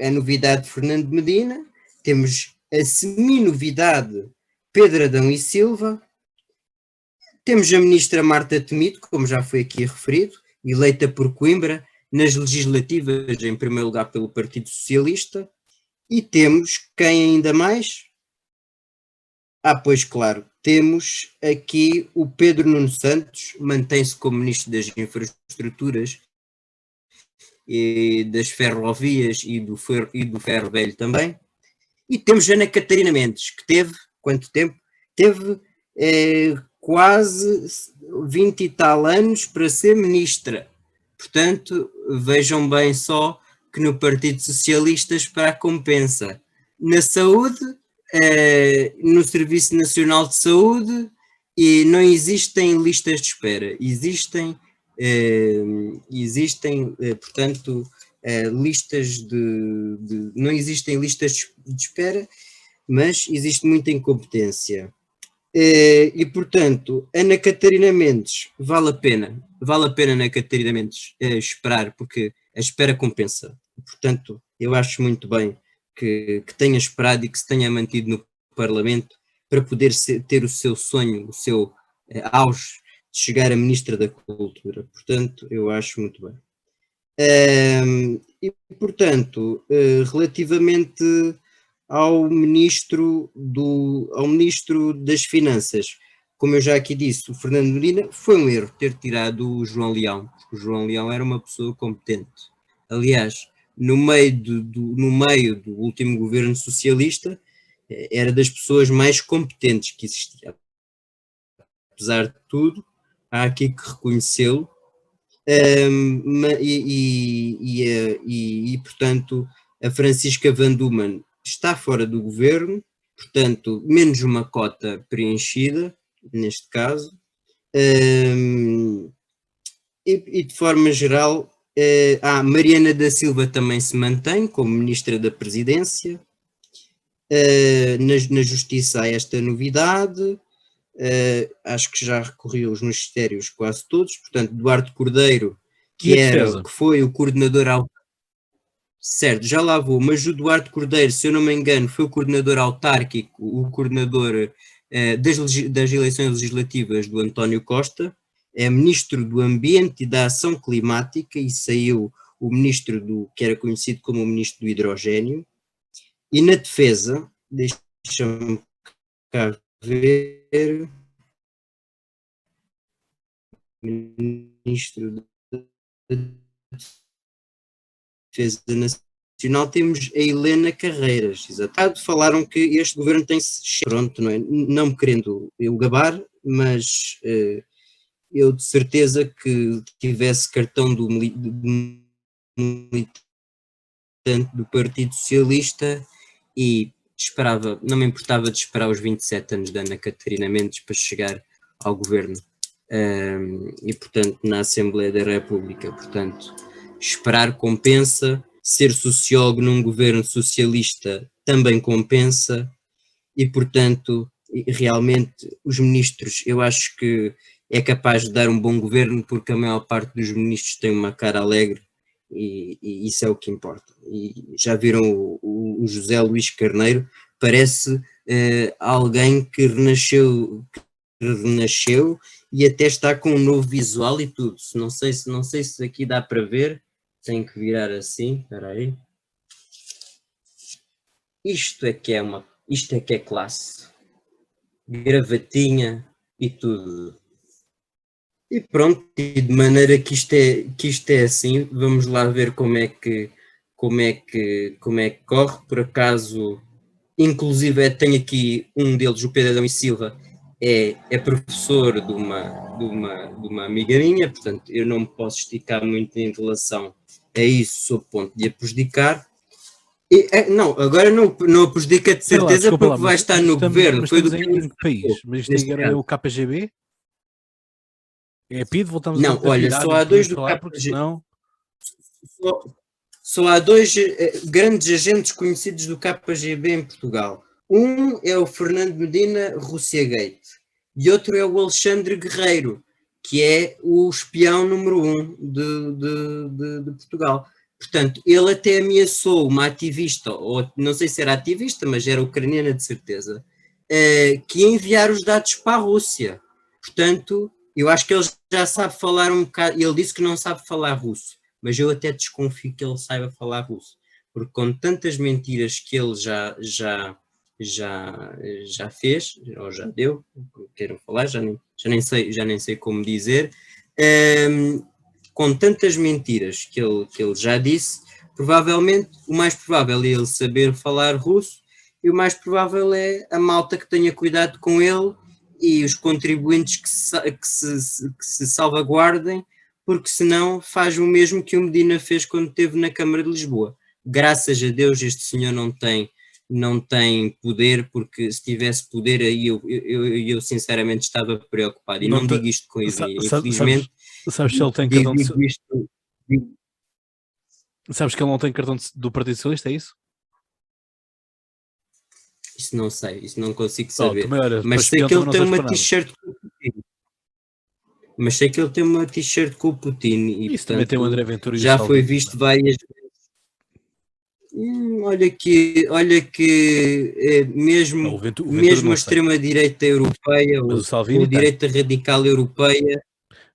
a novidade de Fernando Medina, temos a semi-novidade Pedro Adão e Silva. Temos a ministra Marta Temido, como já foi aqui referido, eleita por Coimbra, nas legislativas, em primeiro lugar pelo Partido Socialista. E temos quem ainda mais? Pois claro, temos aqui o Pedro Nuno Santos, mantém-se como Ministro das Infraestruturas e das Ferrovias e do Ferro Velho também. E temos Ana Catarina Mendes, que teve, quanto tempo? Teve quase 20 e tal anos para ser Ministra. Portanto, vejam bem só que no Partido Socialista para a compensa. Na saúde, no Serviço Nacional de Saúde, e não existem listas de espera. Existem portanto, listas não existem listas de espera, mas existe muita incompetência. E, portanto, Ana Catarina Mendes, vale a pena, Ana Catarina Mendes, esperar, porque a espera compensa. Portanto, eu acho muito bem que tenha esperado e que se tenha mantido no Parlamento para poder ter o seu sonho, o seu auge de chegar a Ministra da Cultura. Portanto, eu acho muito bem. E, portanto, relativamente ao Ministro das Finanças, como eu já aqui disse, o Fernando Medina, foi um erro ter tirado o João Leão, porque o João Leão era uma pessoa competente. Aliás, no meio do último governo socialista, era das pessoas mais competentes que existia. Apesar de tudo, há aqui que reconhecê-lo, portanto, a Francisca Van Duman está fora do governo, portanto, menos uma cota preenchida, neste caso, e de forma geral, Mariana da Silva também se mantém como Ministra da Presidência. Na Justiça há esta novidade, acho que já recorreu aos ministérios quase todos, portanto, Duarte Cordeiro, que foi o coordenador certo, já lá vou, mas o Duarte Cordeiro, se eu não me engano, foi o coordenador autárquico, o coordenador das eleições legislativas do António Costa, é Ministro do Ambiente e da Ação Climática, e saiu o Ministro que era conhecido como o Ministro do Hidrogénio. E na Defesa, deixa-me cá ver, Ministro da Defesa Nacional, temos a Helena Carreiras. Exato. Falaram que este governo tem-se... Pronto, não me querendo eu gabar, mas eu de certeza que tivesse cartão do militante do Partido Socialista e não me importava de esperar os 27 anos da Ana Catarina Mendes para chegar ao governo. E, portanto, na Assembleia da República. Portanto, esperar compensa, ser sociólogo num governo socialista também compensa, e, portanto, realmente, os ministros, eu acho que é capaz de dar um bom governo, porque a maior parte dos ministros tem uma cara alegre, e isso é o que importa. E já viram o José Luís Carneiro, parece alguém que renasceu e até está com um novo visual e tudo. Não sei se aqui dá para ver, tenho que virar assim, espera aí. Isto é que é classe, gravatinha e tudo. E pronto, e de maneira que isto é assim, vamos lá ver como é que corre. Por acaso, inclusive tenho aqui um deles, o Pedro Adão e Silva, é professor de uma amiga minha, portanto eu não me posso esticar muito em relação a isso, sob ponto de a prejudicar. Não, agora não a prejudica de certeza, porque lá, vai estar no governo. Foi do em que país? Mas isto agora é o KGB? É PID? Voltamos não, a olha, só há dois do KGB. Só há dois grandes agentes conhecidos do KGB em Portugal. Um é o Fernando Medina Russiagate e outro é o Alexandre Guerreiro, que é o espião número 1 de Portugal. Portanto, ele até ameaçou uma ativista, ou não sei se era ativista, mas era ucraniana de certeza, que ia enviar os dados para a Rússia. Portanto, eu acho que ele já sabe falar um bocado, ele disse que não sabe falar russo, mas eu até desconfio que ele saiba falar russo, porque com tantas mentiras que ele já fez, ou já deu, queiram falar, já nem sei como dizer, com tantas mentiras que ele já disse, provavelmente o mais provável é ele saber falar russo e o mais provável é a malta que tenha cuidado com ele e os contribuintes que se salvaguardem, porque senão faz o mesmo que o Medina fez quando esteve na Câmara de Lisboa. Graças a Deus este senhor não tem poder, porque se tivesse poder aí eu sinceramente estava preocupado, e não digo isto com ironia, infelizmente. Sabes se ele tem cartão de... digo, Sabes que ele não tem cartão do Partido Socialista, é isso? Isso não sei, isso não consigo saber. Olha, mas sei que ele tem uma t-shirt com o Putin. Mas sei que ele tem uma t-shirt com o Putin. E isso, portanto, também tem o André Ventura e já foi visto várias vezes. Olha que mesmo, mesmo a extrema-direita europeia ou a direita radical europeia.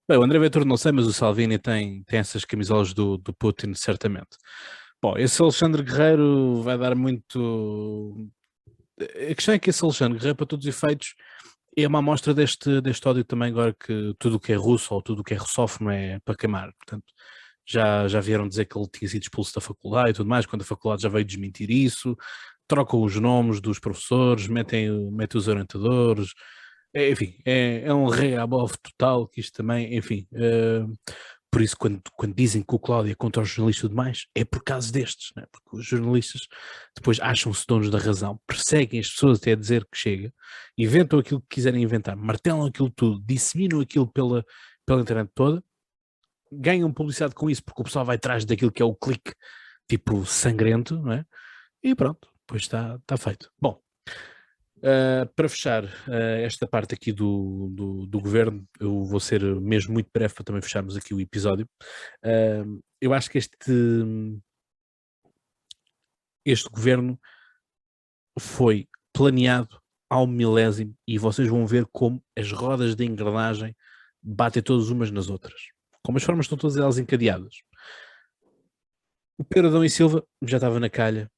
Bem, o André Ventura não sei, mas o Salvini tem essas camisolas do Putin, certamente. Bom, esse Alexandre Guerreiro vai dar muito... A questão é que esse Alexandre Guerreiro, para todos os efeitos, é uma amostra deste ódio também, agora que tudo o que é russo ou tudo o que é russófono é para queimar. Portanto, já vieram dizer que ele tinha sido expulso da faculdade e tudo mais, quando a faculdade já veio desmentir isso, trocam os nomes dos professores, metem os orientadores, enfim, é um reabove total, que isto também, enfim, por isso quando dizem que o Cláudio é contra os jornalistas e tudo mais, é por causa destes, né? Porque os jornalistas depois acham-se donos da razão, perseguem as pessoas até a dizer que chega, inventam aquilo que quiserem inventar, martelam aquilo tudo, disseminam aquilo pela internet toda, ganham publicidade com isso, porque o pessoal vai atrás daquilo que é o clique, tipo sangrento, não é? E pronto, depois está feito. Bom, para fechar esta parte aqui do governo, eu vou ser mesmo muito breve para também fecharmos aqui o episódio. Eu acho que este governo foi planeado ao milésimo e vocês vão ver como as rodas de engrenagem batem todas umas nas outras. Como as formas estão todas elas encadeadas. O Pedro Adão e Silva já estava na calha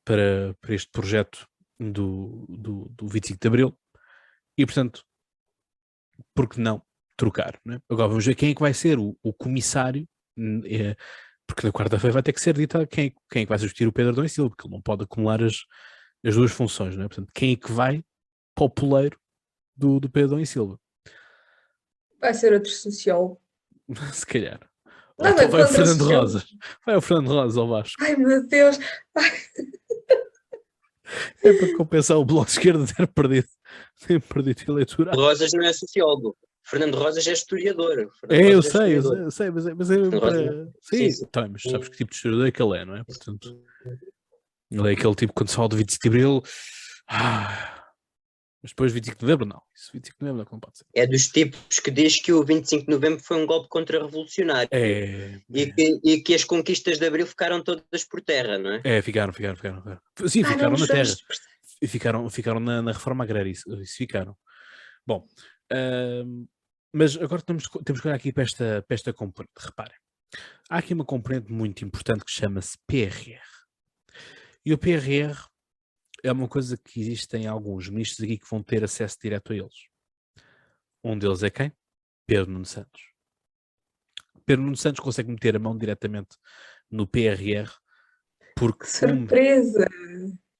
para este projeto do 25 de Abril e, portanto, por que não trocar? Não é? Agora vamos ver quem é que vai ser o comissário, porque na quarta-feira vai ter que ser dita quem é que vai substituir o Pedro Adão e Silva, porque ele não pode acumular as duas funções, não é? Portanto, quem é que vai para o poleiro do Pedro Adão e Silva? Vai ser outro sociólogo. Se calhar. Não, então vai o Fernando Rosas. Vai o Fernando Rosas ao Vasco. Ai, meu Deus. É para compensar o Bloco de Esquerda ter perdido eleitoral. Rosas não é sociólogo. Fernando Rosas é historiador. Eu sei, mas é para... Sim, tá, mas sabes que tipo de historiador é que ele é, não é? Portanto, ele é aquele tipo que quando se fala do 25 de Abril... Mas depois 25 de Novembro não. Isso 25 de Novembro não pode ser. É dos tipos que diz que o 25 de Novembro foi um golpe contra-revolucionário. E que as conquistas de Abril ficaram todas por terra, não é? Ficaram. Sim, ficaram na terra. E ficaram na reforma agrária, isso ficaram. Bom, mas agora temos que olhar aqui para esta componente. Reparem, há aqui uma componente muito importante que chama-se PRR. E o PRR é uma coisa que existem alguns ministros aqui que vão ter acesso direto a eles. Um deles é quem? Pedro Nuno Santos. Pedro Nuno Santos consegue meter a mão diretamente no PRR porque... Surpresa!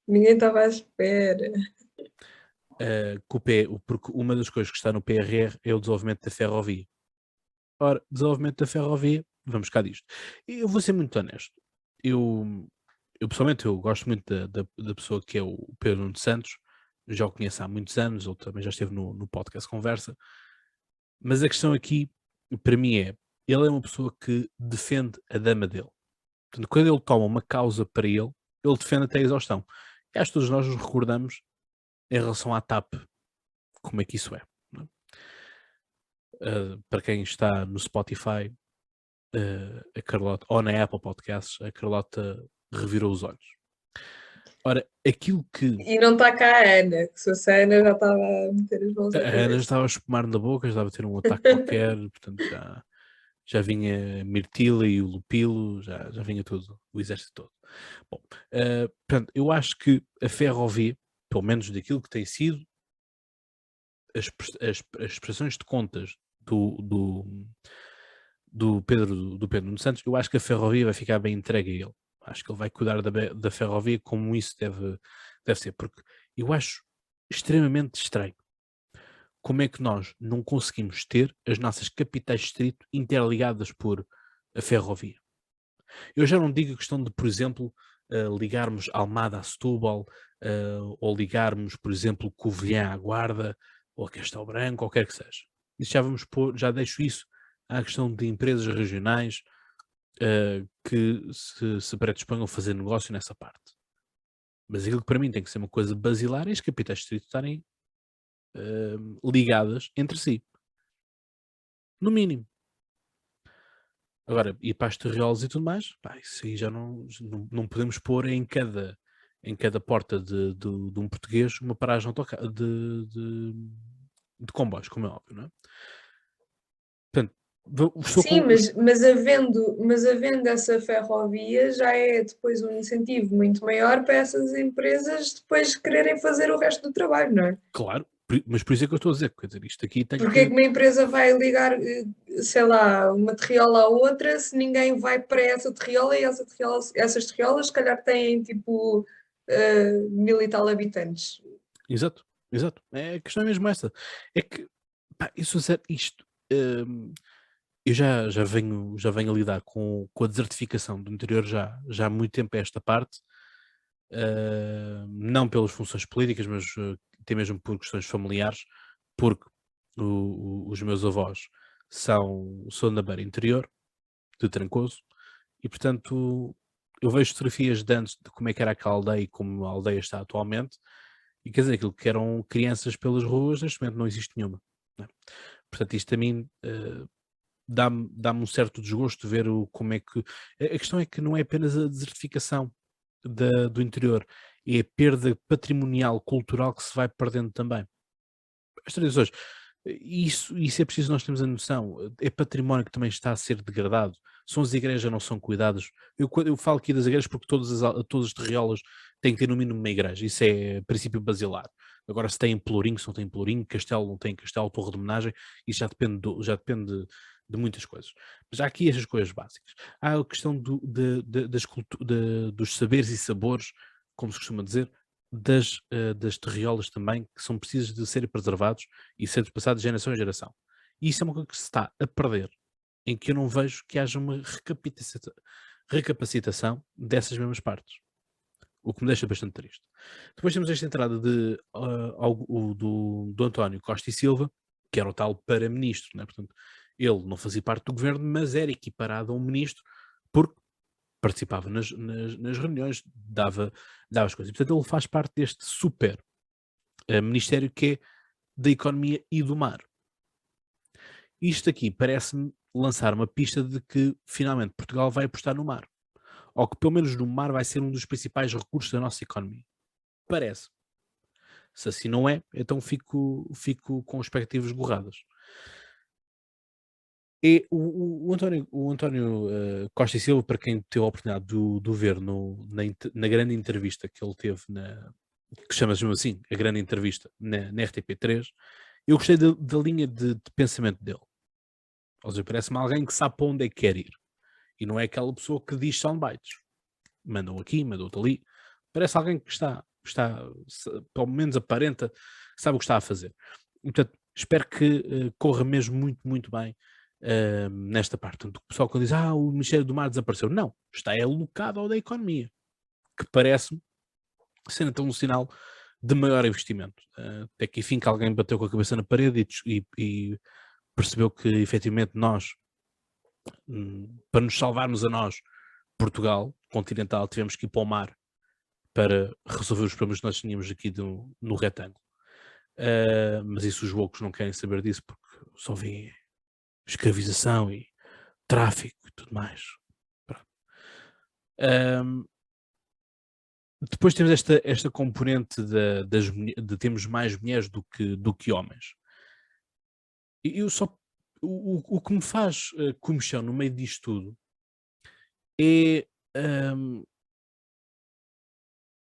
Ninguém estava à espera. Porque uma das coisas que está no PRR é o desenvolvimento da ferrovia. Ora, desenvolvimento da ferrovia, vamos cá disto. Eu vou ser muito honesto. Eu pessoalmente gosto muito da pessoa que é o Pedro Nuno Santos, já o conheço há muitos anos, ele também já esteve no podcast Conversa, mas a questão aqui, para mim ele é uma pessoa que defende a dama dele. Portanto, quando ele toma uma causa para ele defende até a exaustão. E acho que todos nós nos recordamos em relação à TAP, como é que isso é. Não é? Para quem está no Spotify, a Carlota, ou na Apple Podcasts, a Carlota revirou os olhos. Ora, aquilo que E não está cá a Ana, que se fosse a Ana já estava a meter as mãos a à Ana cabeça. estava a espumar na boca, já estava a ter um ataque qualquer, portanto já vinha a Mirtila e o Lupilo, já vinha tudo, o exército todo. Bom, portanto, eu acho que a ferrovia, pelo menos daquilo que tem sido as expressões de contas do Pedro Nuno Santos, eu acho que a ferrovia vai ficar bem entregue a ele. Acho que ele vai cuidar da ferrovia como isso deve ser, porque eu acho extremamente estranho como é que nós não conseguimos ter as nossas capitais de distrito interligadas por a ferrovia. Eu já não digo a questão de, por exemplo, ligarmos Almada a Setúbal, ou ligarmos, por exemplo, Covilhã à Guarda, ou a Castelo Branco, ou quer que seja. Isso já deixo isso à questão de empresas regionais que se predisponham a fazer negócio nessa parte. Mas aquilo que para mim tem que ser uma coisa basilar é as capitais de distrito estarem ligadas entre si. No mínimo. Agora, e para as terriolas e tudo mais, pá, isso aí já não podemos pôr em cada porta de um português uma paragem de comboios, como é óbvio, não é? Portanto, Sim, mas havendo essa ferrovia já é depois um incentivo muito maior para essas empresas depois quererem fazer o resto do trabalho, não é? Claro, mas por isso é que eu estou a dizer, quer dizer, isto aqui tem Porque é que... que uma empresa vai ligar, sei lá, uma terriola à outra se ninguém vai para essa terriola e essas terriolas se calhar têm tipo 1000 e tal habitantes. Exato. A questão é mesmo essa. É que, pá, isto, eu já venho a lidar com a desertificação do interior já há muito tempo a esta parte, não pelas funções políticas, mas até mesmo por questões familiares, porque os meus avós são da beira interior, de Trancoso, e portanto eu vejo fotografias de antes de como é que era aquela aldeia e como a aldeia está atualmente, e quer dizer, aquilo que eram crianças pelas ruas, neste momento não existe nenhuma, né? Portanto, isto a mim dá-me um certo desgosto ver como é que... A questão é que não é apenas a desertificação do interior, é a perda patrimonial, cultural que se vai perdendo também. As tradições, isso é preciso nós termos a noção, é património que também está a ser degradado, são as igrejas não são cuidadas. Eu falo aqui das igrejas porque todas as terriolas têm que ter no mínimo uma igreja, isso é princípio basilar. Agora se tem pelourinho, se não tem pelourinho, castelo, não tem castelo, torre de homenagem, isso já depende de muitas coisas. Mas há aqui estas coisas básicas. Há a questão dos saberes e sabores, como se costuma dizer, das terriolas também, que são precisas de serem preservados e serem passados de geração em geração. E isso é uma coisa que se está a perder, em que eu não vejo que haja uma recapacitação dessas mesmas partes. O que me deixa bastante triste. Depois temos esta entrada do António Costa e Silva, que era o tal para-ministro, né? Portanto, ele não fazia parte do governo, mas era equiparado a um ministro, porque participava nas reuniões, dava as coisas. E, portanto, ele faz parte deste super ministério que é da economia e do mar. Isto aqui parece-me lançar uma pista de que finalmente Portugal vai apostar no mar. Ou que pelo menos no mar vai ser um dos principais recursos da nossa economia. Parece. Se assim não é, então fico com expectativas esgorradas. E o António Costa e Silva, para quem teve a oportunidade de ver na grande entrevista que ele teve, que chama-se mesmo assim, a grande entrevista na RTP3, eu gostei da linha de pensamento dele. Ou seja, parece-me alguém que sabe para onde é que quer ir. E não é aquela pessoa que diz soundbites. Mandou aqui, mandou ali. Parece alguém que está, pelo menos aparenta, sabe o que está a fazer. E, portanto, espero que corra mesmo muito, muito bem nesta parte. Portanto, o pessoal quando diz, o Ministério do Mar desapareceu. Não, está alocado ao da economia. Que parece-me ser então um sinal de maior investimento. Até que enfim que alguém bateu com a cabeça na parede e percebeu que efetivamente nós, para nos salvarmos a nós, Portugal continental, tivemos que ir para o mar para resolver os problemas que nós tínhamos aqui no retângulo. Mas isso os loucos não querem saber disso porque só vêem escravização e tráfico e tudo mais. Pronto. Depois temos esta componente de termos mais mulheres do que homens. E eu só, o que me faz comichão no meio disto tudo é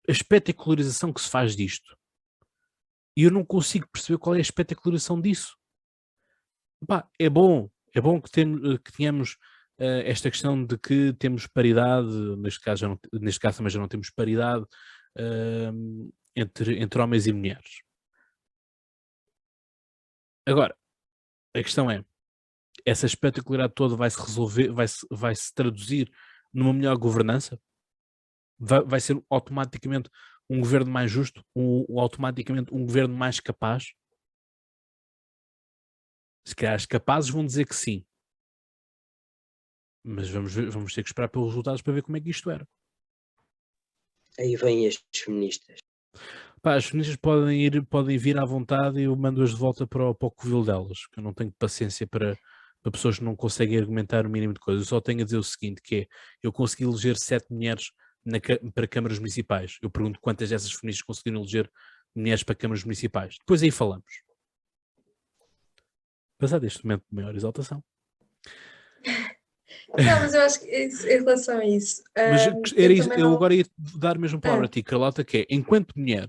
a espetacularização que se faz disto. E eu não consigo perceber qual é a espetacularização disso. Pá, é bom que tenhamos esta questão de que temos paridade, neste caso também já não temos paridade entre homens e mulheres. Agora, a questão é, essa espetacularidade toda vai-se resolver, vai-se traduzir numa melhor governança? Vai ser automaticamente um governo mais justo? Automaticamente um governo mais capaz? Se calhar os capazes vão dizer que sim. Mas vamos ter que esperar pelos resultados para ver como é que isto era. Aí vêm as feministas. Pá, as feministas podem vir à vontade e eu mando-as de volta para o covil delas, que eu não tenho paciência para pessoas que não conseguem argumentar o mínimo de coisas. Eu só tenho a dizer o seguinte, que é, eu consegui eleger 7 mulheres para câmaras municipais. Eu pergunto quantas dessas feministas conseguiram eleger mulheres para câmaras municipais. Depois aí falamos. Passado este momento de maior exaltação. Não, mas eu acho que em relação a isso. Mas era isso, eu não... agora ia dar mesmo palavra a ti, Carlota, que é, enquanto mulher,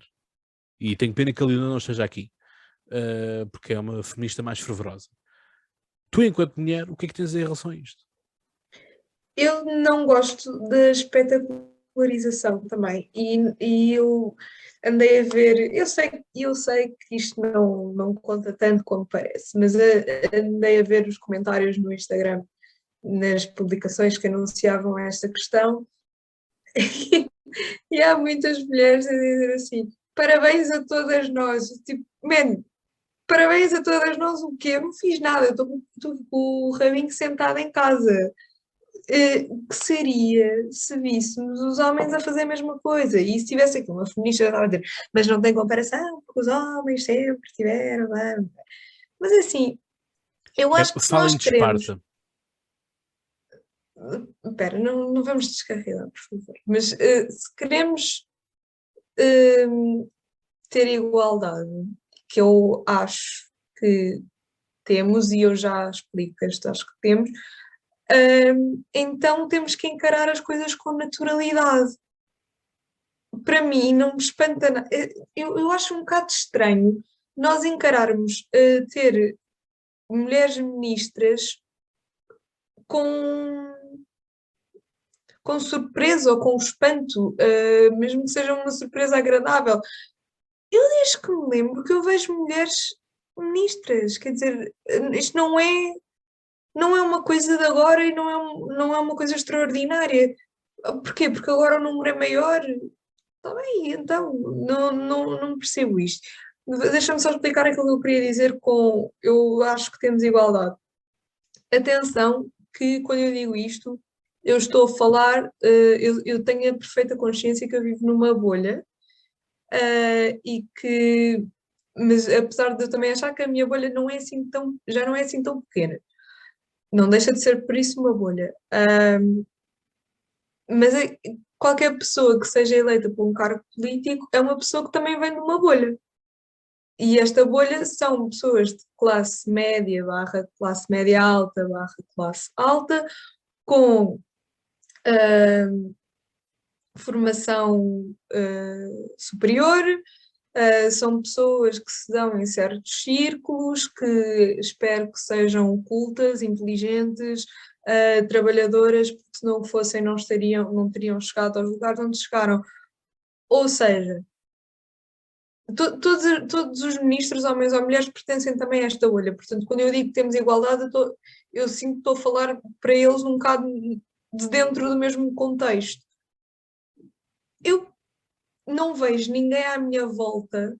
e tenho pena que a Leonor não esteja aqui, porque é uma feminista mais fervorosa. Tu, enquanto mulher, o que é que tens em relação a isto? Eu não gosto da espetacularização também. E eu andei a ver, eu sei que isto não conta tanto como parece, mas andei a ver os comentários no Instagram, nas publicações que anunciavam esta questão, e há muitas mulheres a dizer assim: parabéns a todas nós. Tipo, man, parabéns a todas nós o quê? Eu não fiz nada, eu estou com o rabinho sentado em casa. Que seria se víssemos os homens a fazer a mesma coisa? E se tivesse aqui uma feminista, eu estava a dizer, mas não tem comparação, porque os homens sempre tiveram. Não. Mas assim, eu acho que se Falem nós de queremos. Esparta. Espera, não vamos descarrilar, por favor. Mas se queremos ter igualdade, que eu acho que temos, e eu já explico que acho que temos, então temos que encarar as coisas com naturalidade. Para mim, não me espanta nada. Eu acho um bocado estranho nós encararmos ter mulheres ministras com surpresa ou com espanto, mesmo que seja uma surpresa agradável. Eu desde que me lembro que eu vejo mulheres ministras, quer dizer, isto não é uma coisa de agora e não é uma coisa extraordinária. Porquê? Porque agora o número é maior. Está bem, então, não percebo isto. Deixa-me só explicar aquilo que eu queria dizer com eu acho que temos igualdade. Atenção que quando eu digo isto, eu estou a falar, eu tenho a perfeita consciência que eu vivo numa bolha e que, mas apesar de eu também achar que a minha bolha não é assim já não é assim tão pequena. Não deixa de ser por isso uma bolha. Mas qualquer pessoa que seja eleita por um cargo político é uma pessoa que também vem de uma bolha. E esta bolha são pessoas de classe média, barra classe média alta, barra classe alta, com formação superior, são pessoas que se dão em certos círculos, que espero que sejam cultas, inteligentes, trabalhadoras, porque se não fossem não teriam chegado aos lugares onde chegaram. Ou seja, todos os ministros, homens ou mulheres, pertencem também a esta bolha. Portanto, quando eu digo que temos igualdade, eu sinto que estou a falar para eles um bocado de dentro do mesmo contexto. Eu não vejo ninguém à minha volta,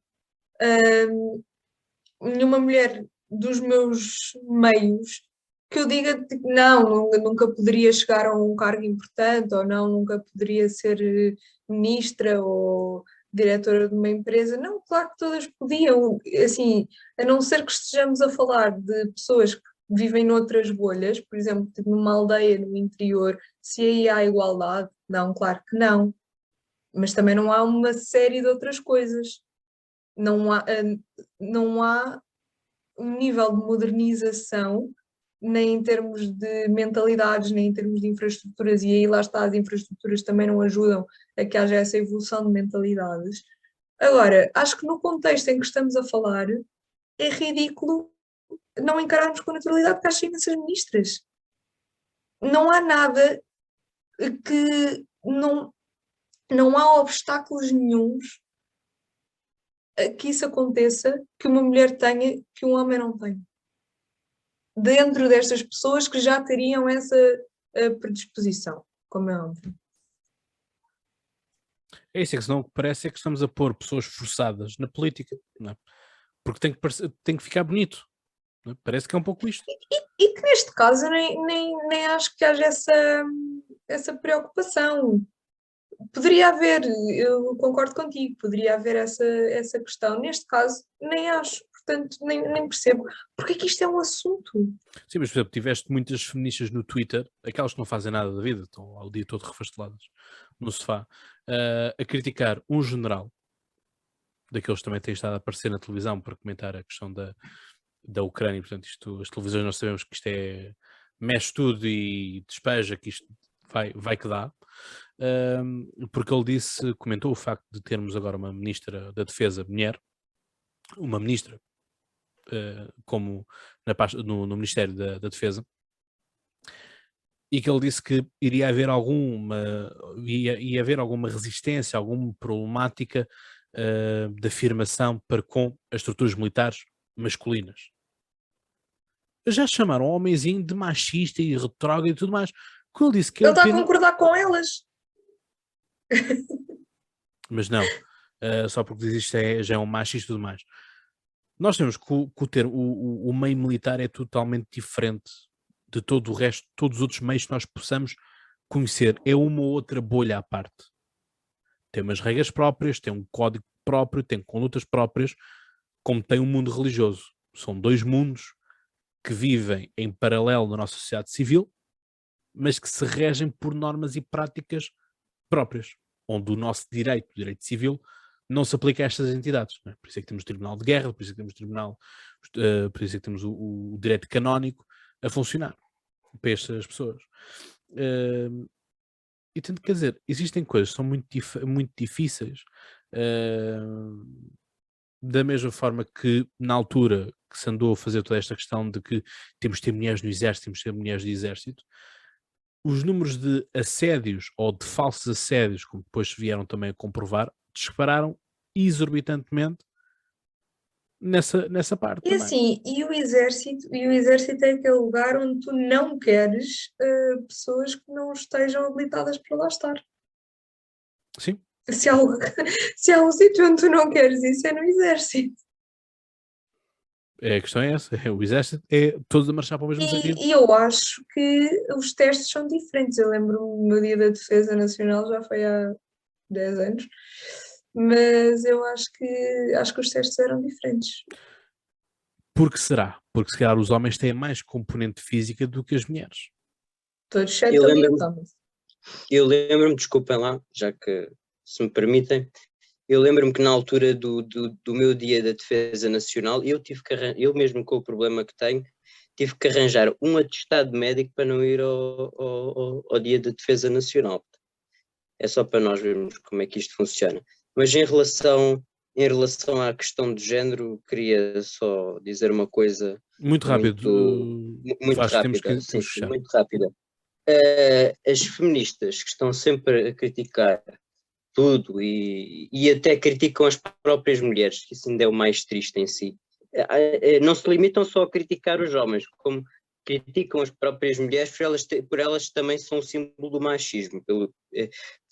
nenhuma mulher dos meus meios, que eu diga tipo, não, nunca poderia chegar a um cargo importante, ou não, nunca poderia ser ministra ou diretora de uma empresa. Não, claro que todas podiam, assim, a não ser que estejamos a falar de pessoas que vivem noutras bolhas, por exemplo, tipo numa aldeia no interior, se aí há igualdade? Não, claro que não. Mas também não há uma série de outras coisas. Não há um nível de modernização, nem em termos de mentalidades, nem em termos de infraestruturas, e aí lá está, as infraestruturas também não ajudam a que haja essa evolução de mentalidades. Agora, acho que no contexto em que estamos a falar, é ridículo não encararmos com naturalidade que há imensas ministras. Não há nada que não há obstáculos nenhuns a que isso aconteça, que uma mulher tenha, que um homem não tem. Dentro destas pessoas que já teriam essa predisposição, como é óbvio. É isso, é que senão o que parece é que estamos a pôr pessoas forçadas na política, não é? Porque tem que ficar bonito. Não é? Parece que é um pouco isto. E que neste caso nem acho que haja essa preocupação. Poderia haver, eu concordo contigo, poderia haver essa questão. Neste caso, nem acho, portanto, nem percebo. Porque é que isto é um assunto? Sim, mas por exemplo, tiveste muitas feministas no Twitter, aquelas que não fazem nada da vida, estão ao dia todo refasteladas no sofá, a criticar um general, daqueles que também têm estado a aparecer na televisão para comentar a questão da Ucrânia. Portanto, isto, as televisões, nós sabemos que isto mexe tudo e despeja, que isto vai que dá. Porque ele comentou o facto de termos agora uma ministra da Defesa mulher, uma ministra como no Ministério da Defesa, e que ele disse que ia haver alguma resistência, alguma problemática de afirmação para com as estruturas militares masculinas. Já chamaram o homenzinho de machista e retrógrado e tudo mais. Quando ele disse que Ele está a concordar com elas. Mas não, só porque diz isto já é um machista e tudo mais. Nós temos que o meio militar é totalmente diferente de todo o resto, todos os outros meios que nós possamos conhecer. É uma ou outra bolha à parte. Tem umas regras próprias, tem um código próprio, tem condutas próprias, como tem um mundo religioso. São dois mundos que vivem em paralelo na nossa sociedade civil, mas que se regem por normas e práticas próprias, onde o nosso direito civil, não se aplica a estas entidades. Não é? Por isso é que temos o Tribunal de Guerra, por isso é que temos por isso é que temos o direito canónico a funcionar para estas pessoas. E tanto, quer dizer, existem coisas que são muito difíceis, da mesma forma que na altura que se andou a fazer toda esta questão de que temos de ter mulheres no exército, temos de ter mulheres no exército, os números de assédios ou de falsos assédios, como depois vieram também a comprovar, dispararam exorbitantemente nessa parte E também. assim, e o exército é aquele lugar onde tu não queres pessoas que não estejam habilitadas para lá estar. Sim. Se há um sítio onde tu não queres isso, é no exército. A questão é essa, o exército é todos a marchar para o mesmo sentido. E eu acho que os testes são diferentes. Eu lembro-me no Dia da Defesa Nacional, já foi há 10 anos, mas eu acho que os testes eram diferentes. Por que será? Porque se calhar os homens têm mais componente física do que as mulheres. Todos exceto ali, Thomas. Eu lembro-me, desculpem lá, já que se me permitem, eu lembro-me que na altura do meu Dia da Defesa Nacional, eu mesmo com o problema que tenho, tive que arranjar um atestado médico para não ir ao Dia da Defesa Nacional. É só para nós vermos como é que isto funciona. Mas em relação à questão de género, queria só dizer uma coisa muito rápido. Muito rápida. Sim, muito rápida. As feministas que estão sempre a criticar tudo e até criticam as próprias mulheres, que isso ainda é o mais triste em si. Não se limitam só a criticar os homens, como criticam as próprias mulheres, por elas também são um símbolo do machismo,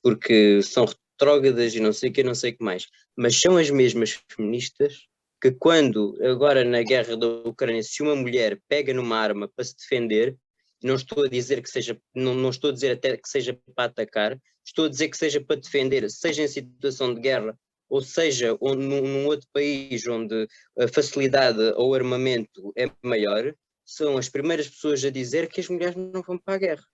porque são retrógradas e não sei o que mais. Mas são as mesmas feministas que quando, agora na guerra da Ucrânia, se uma mulher pega numa arma para se defender, não estou a dizer que seja, não estou a dizer até que seja para atacar, estou a dizer que seja para defender, seja em situação de guerra, ou seja num outro país onde a facilidade ao armamento é maior, são as primeiras pessoas a dizer que as mulheres não vão para a guerra.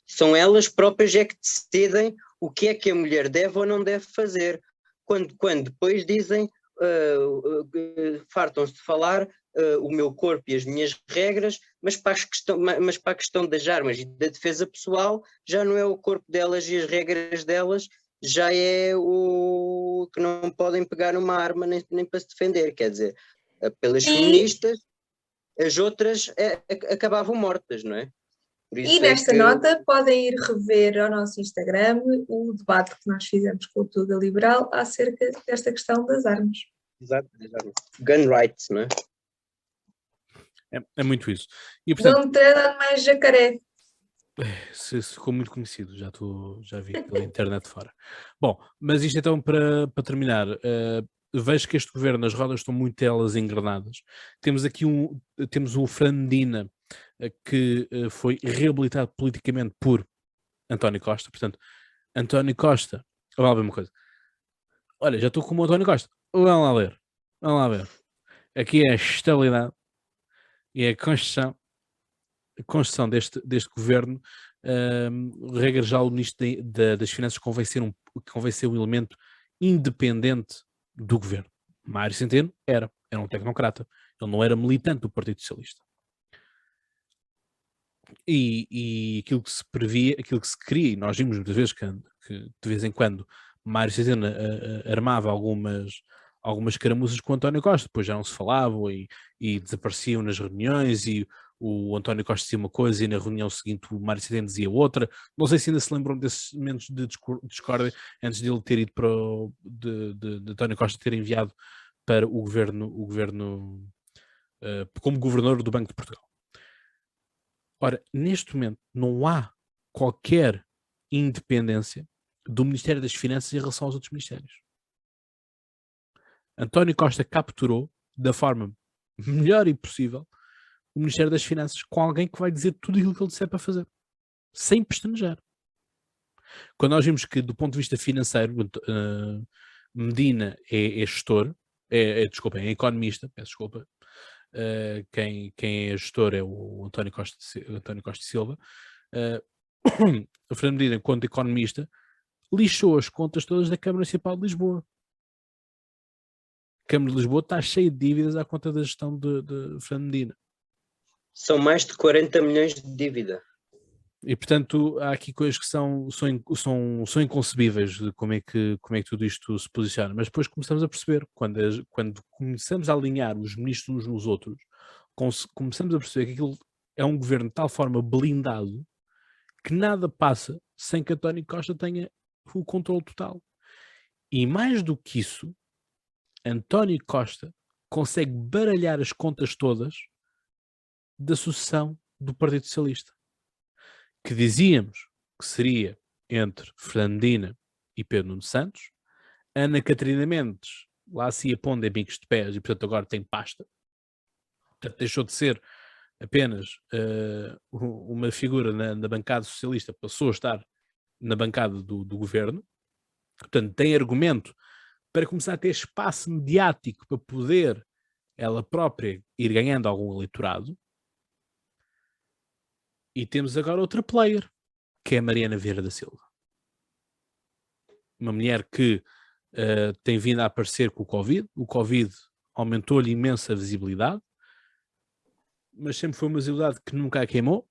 São elas próprias é que decidem o que é que a mulher deve ou não deve fazer. Quando depois dizem, fartam-se de falar o meu corpo e as minhas regras, mas para a questão das armas e da defesa pessoal, já não é o corpo delas e as regras delas, já é o que não podem pegar uma arma nem para se defender. Quer dizer, pelas feministas, as outras acabavam mortas, não é? E nesta nota podem ir rever ao nosso Instagram o debate que nós fizemos com o Tuga Liberal acerca desta questão das armas. Exato, gun rights, não é? É muito isso. E, portanto, não treinam mais jacaré. Se ficou muito conhecido, já vi pela internet fora. Bom, mas isto então para terminar, vejo que este governo, as rodas estão muito elas engrenadas. Temos aqui temos o Frandina, que foi reabilitado politicamente por António Costa. Portanto, António Costa, vamos lá ver uma coisa. Olha, já estou como o António Costa. Vamos lá ler. Vamos lá ver. Aqui é a estabilidade e a construção deste governo. Regra já o ministro das Finanças convenceu um elemento independente do governo. Mário Centeno era um tecnocrata. Ele não era militante do Partido Socialista. E aquilo que se previa, aquilo que se queria, e nós vimos muitas vezes que de vez em quando Mário Centeno armava algumas caramuças com o António Costa, depois já não se falavam e desapareciam nas reuniões, e o António Costa dizia uma coisa e na reunião seguinte o Mário Centeno dizia outra. Não sei se ainda se lembram desses momentos de discórdia antes de ele ter ido para de António Costa ter enviado para o governo como governador do Banco de Portugal. Ora, neste momento não há qualquer independência do Ministério das Finanças em relação aos outros ministérios. António Costa capturou da forma melhor e possível o Ministério das Finanças com alguém que vai dizer tudo aquilo que ele disser para fazer, sem pestanejar. Quando nós vimos que do ponto de vista financeiro Medina é gestor, é economista, peço desculpa, quem é gestor é o António Costa Silva. O Fernando Medina, enquanto economista, lixou as contas todas da Câmara Municipal de Lisboa. A Câmara de Lisboa está cheia de dívidas à conta da gestão de Fernando Medina. São mais de 40 milhões de dívida. E, portanto, há aqui coisas que são inconcebíveis de como é que tudo isto se posiciona. Mas depois começamos a perceber, quando começamos a alinhar os ministros uns nos outros, começamos a perceber que aquilo é um governo de tal forma blindado que nada passa sem que António Costa tenha o controle total. E mais do que isso, António Costa consegue baralhar as contas todas da sucessão do Partido Socialista, que dizíamos que seria entre Fernandina e Pedro Nuno Santos. Ana Catarina Mendes lá se ia pondo em bicos de pés e portanto agora tem pasta. Portanto deixou de ser apenas uma figura na bancada socialista, passou a estar na bancada do governo. Portanto tem argumento para começar a ter espaço mediático para poder ela própria ir ganhando algum eleitorado. E temos agora outra player, que é a Mariana Vieira da Silva. Uma mulher que tem vindo a aparecer com o Covid. O Covid aumentou-lhe imensa visibilidade, mas sempre foi uma visibilidade que nunca a queimou.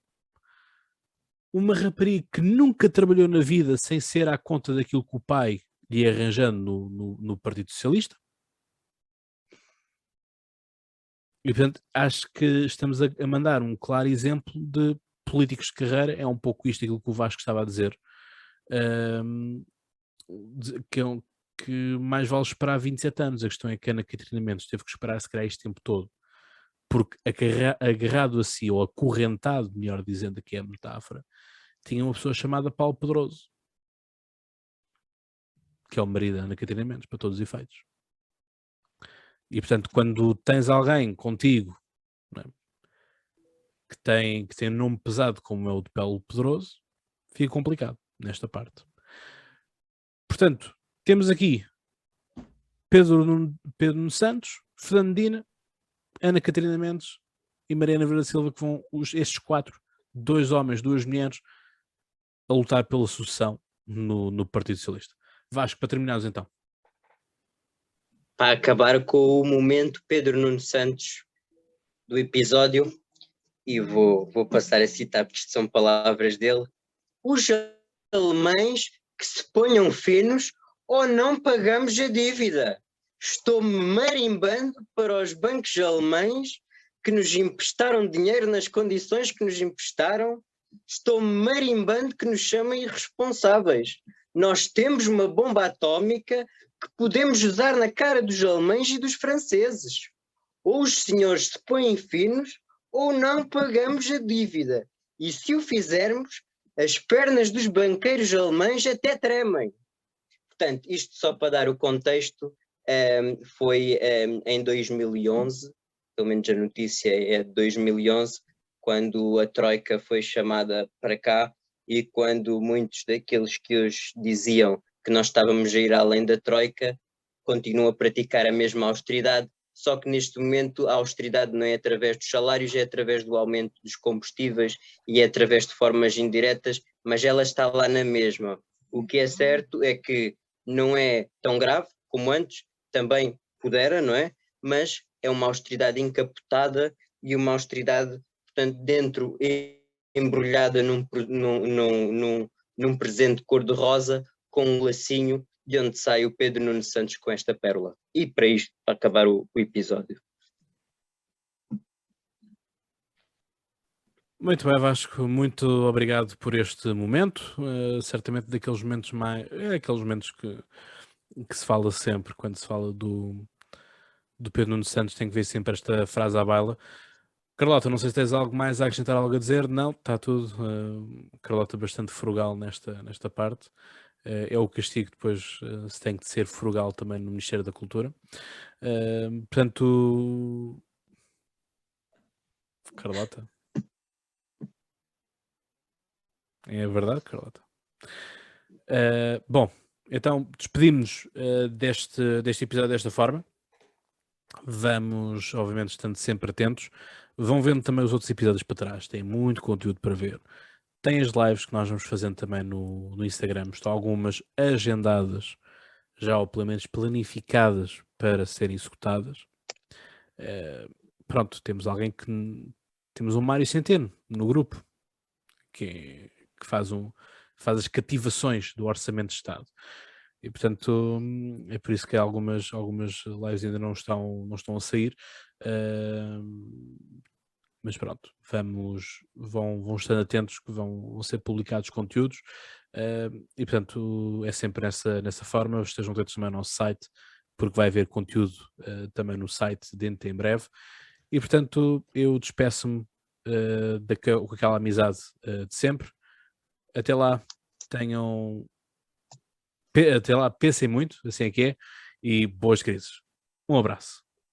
Uma rapariga que nunca trabalhou na vida sem ser à conta daquilo que o pai lhe ia arranjando no Partido Socialista. E, portanto, acho que estamos a mandar um claro exemplo de políticos de carreira. É um pouco isto aquilo que o Vasco estava a dizer, que mais vale esperar 27 anos. A questão é que a Ana Catarina Mendes teve que esperar se calhar este tempo todo, porque agarrado a si, ou acorrentado, melhor dizendo, aqui é a metáfora, tinha uma pessoa chamada Paulo Pedroso, que é o marido da Ana Catarina Mendes, para todos os efeitos. E portanto, quando tens alguém contigo, não é, que tem um nome pesado como é o de Paulo Pedroso, fica complicado nesta parte. Portanto, temos aqui Pedro Nuno Santos, Fernandina, Ana Catarina Mendes e Mariana Vieira da Silva, que vão estes 4, 2 homens, 2 mulheres, a lutar pela sucessão no Partido Socialista. Vasco, para terminarmos então. Para acabar com o momento Pedro Nuno Santos do episódio, e vou passar a citar, porque isto são palavras dele: os alemães que se ponham finos ou não pagamos a dívida. Estou-me marimbando para os bancos alemães que nos emprestaram dinheiro nas condições que nos emprestaram. Estou-me marimbando que nos chamem irresponsáveis. Nós temos uma bomba atómica que podemos usar na cara dos alemães e dos franceses. Ou os senhores se põem finos ou não pagamos a dívida. E se o fizermos, as pernas dos banqueiros alemães até tremem. Portanto, isto só para dar o contexto, foi em 2011, pelo menos a notícia é de 2011, quando a Troika foi chamada para cá e quando muitos daqueles que hoje diziam que nós estávamos a ir além da Troika continuam a praticar a mesma austeridade, só que neste momento a austeridade não é através dos salários, é através do aumento dos combustíveis e é através de formas indiretas, mas ela está lá na mesma. O que é certo é que não é tão grave como antes, também pudera, não é? Mas é uma austeridade encapotada e uma austeridade, portanto, dentro, embrulhada num presente cor-de-rosa, com um lacinho de onde sai o Pedro Nuno Santos com esta pérola. E para isto, para acabar o episódio. Muito bem, Vasco, muito obrigado por este momento. Certamente daqueles momentos aqueles momentos que se fala sempre quando se fala do Pedro Nuno Santos, tem que ver sempre esta frase à baila. Carlota, não sei se tens algo mais a acrescentar, algo a dizer. Não, está tudo. Carlota bastante frugal nesta parte. É o castigo que depois se tem que ser frugal também no Ministério da Cultura. Portanto, Carlota. É verdade, Carlota. Bom, então despedimos-nos deste episódio desta forma. Vamos, obviamente, estando sempre atentos. Vão vendo também os outros episódios para trás. Tem muito conteúdo para ver. Tem as lives que nós vamos fazendo também no Instagram. Estão algumas agendadas já, ou pelo menos planificadas para serem executadas. Pronto, temos alguém que... Temos um Mário Centeno no grupo que faz as cativações do Orçamento de Estado. E, portanto, é por isso que algumas lives ainda não estão a sair. Mas pronto, vão estando atentos que vão ser publicados conteúdos. E, portanto, é sempre nessa forma. Estejam atentos também ao nosso site, porque vai haver conteúdo também no site dentro em breve. E, portanto, eu despeço-me com aquela amizade de sempre. Até lá, pensem muito, assim é que é, e boas crises. Um abraço.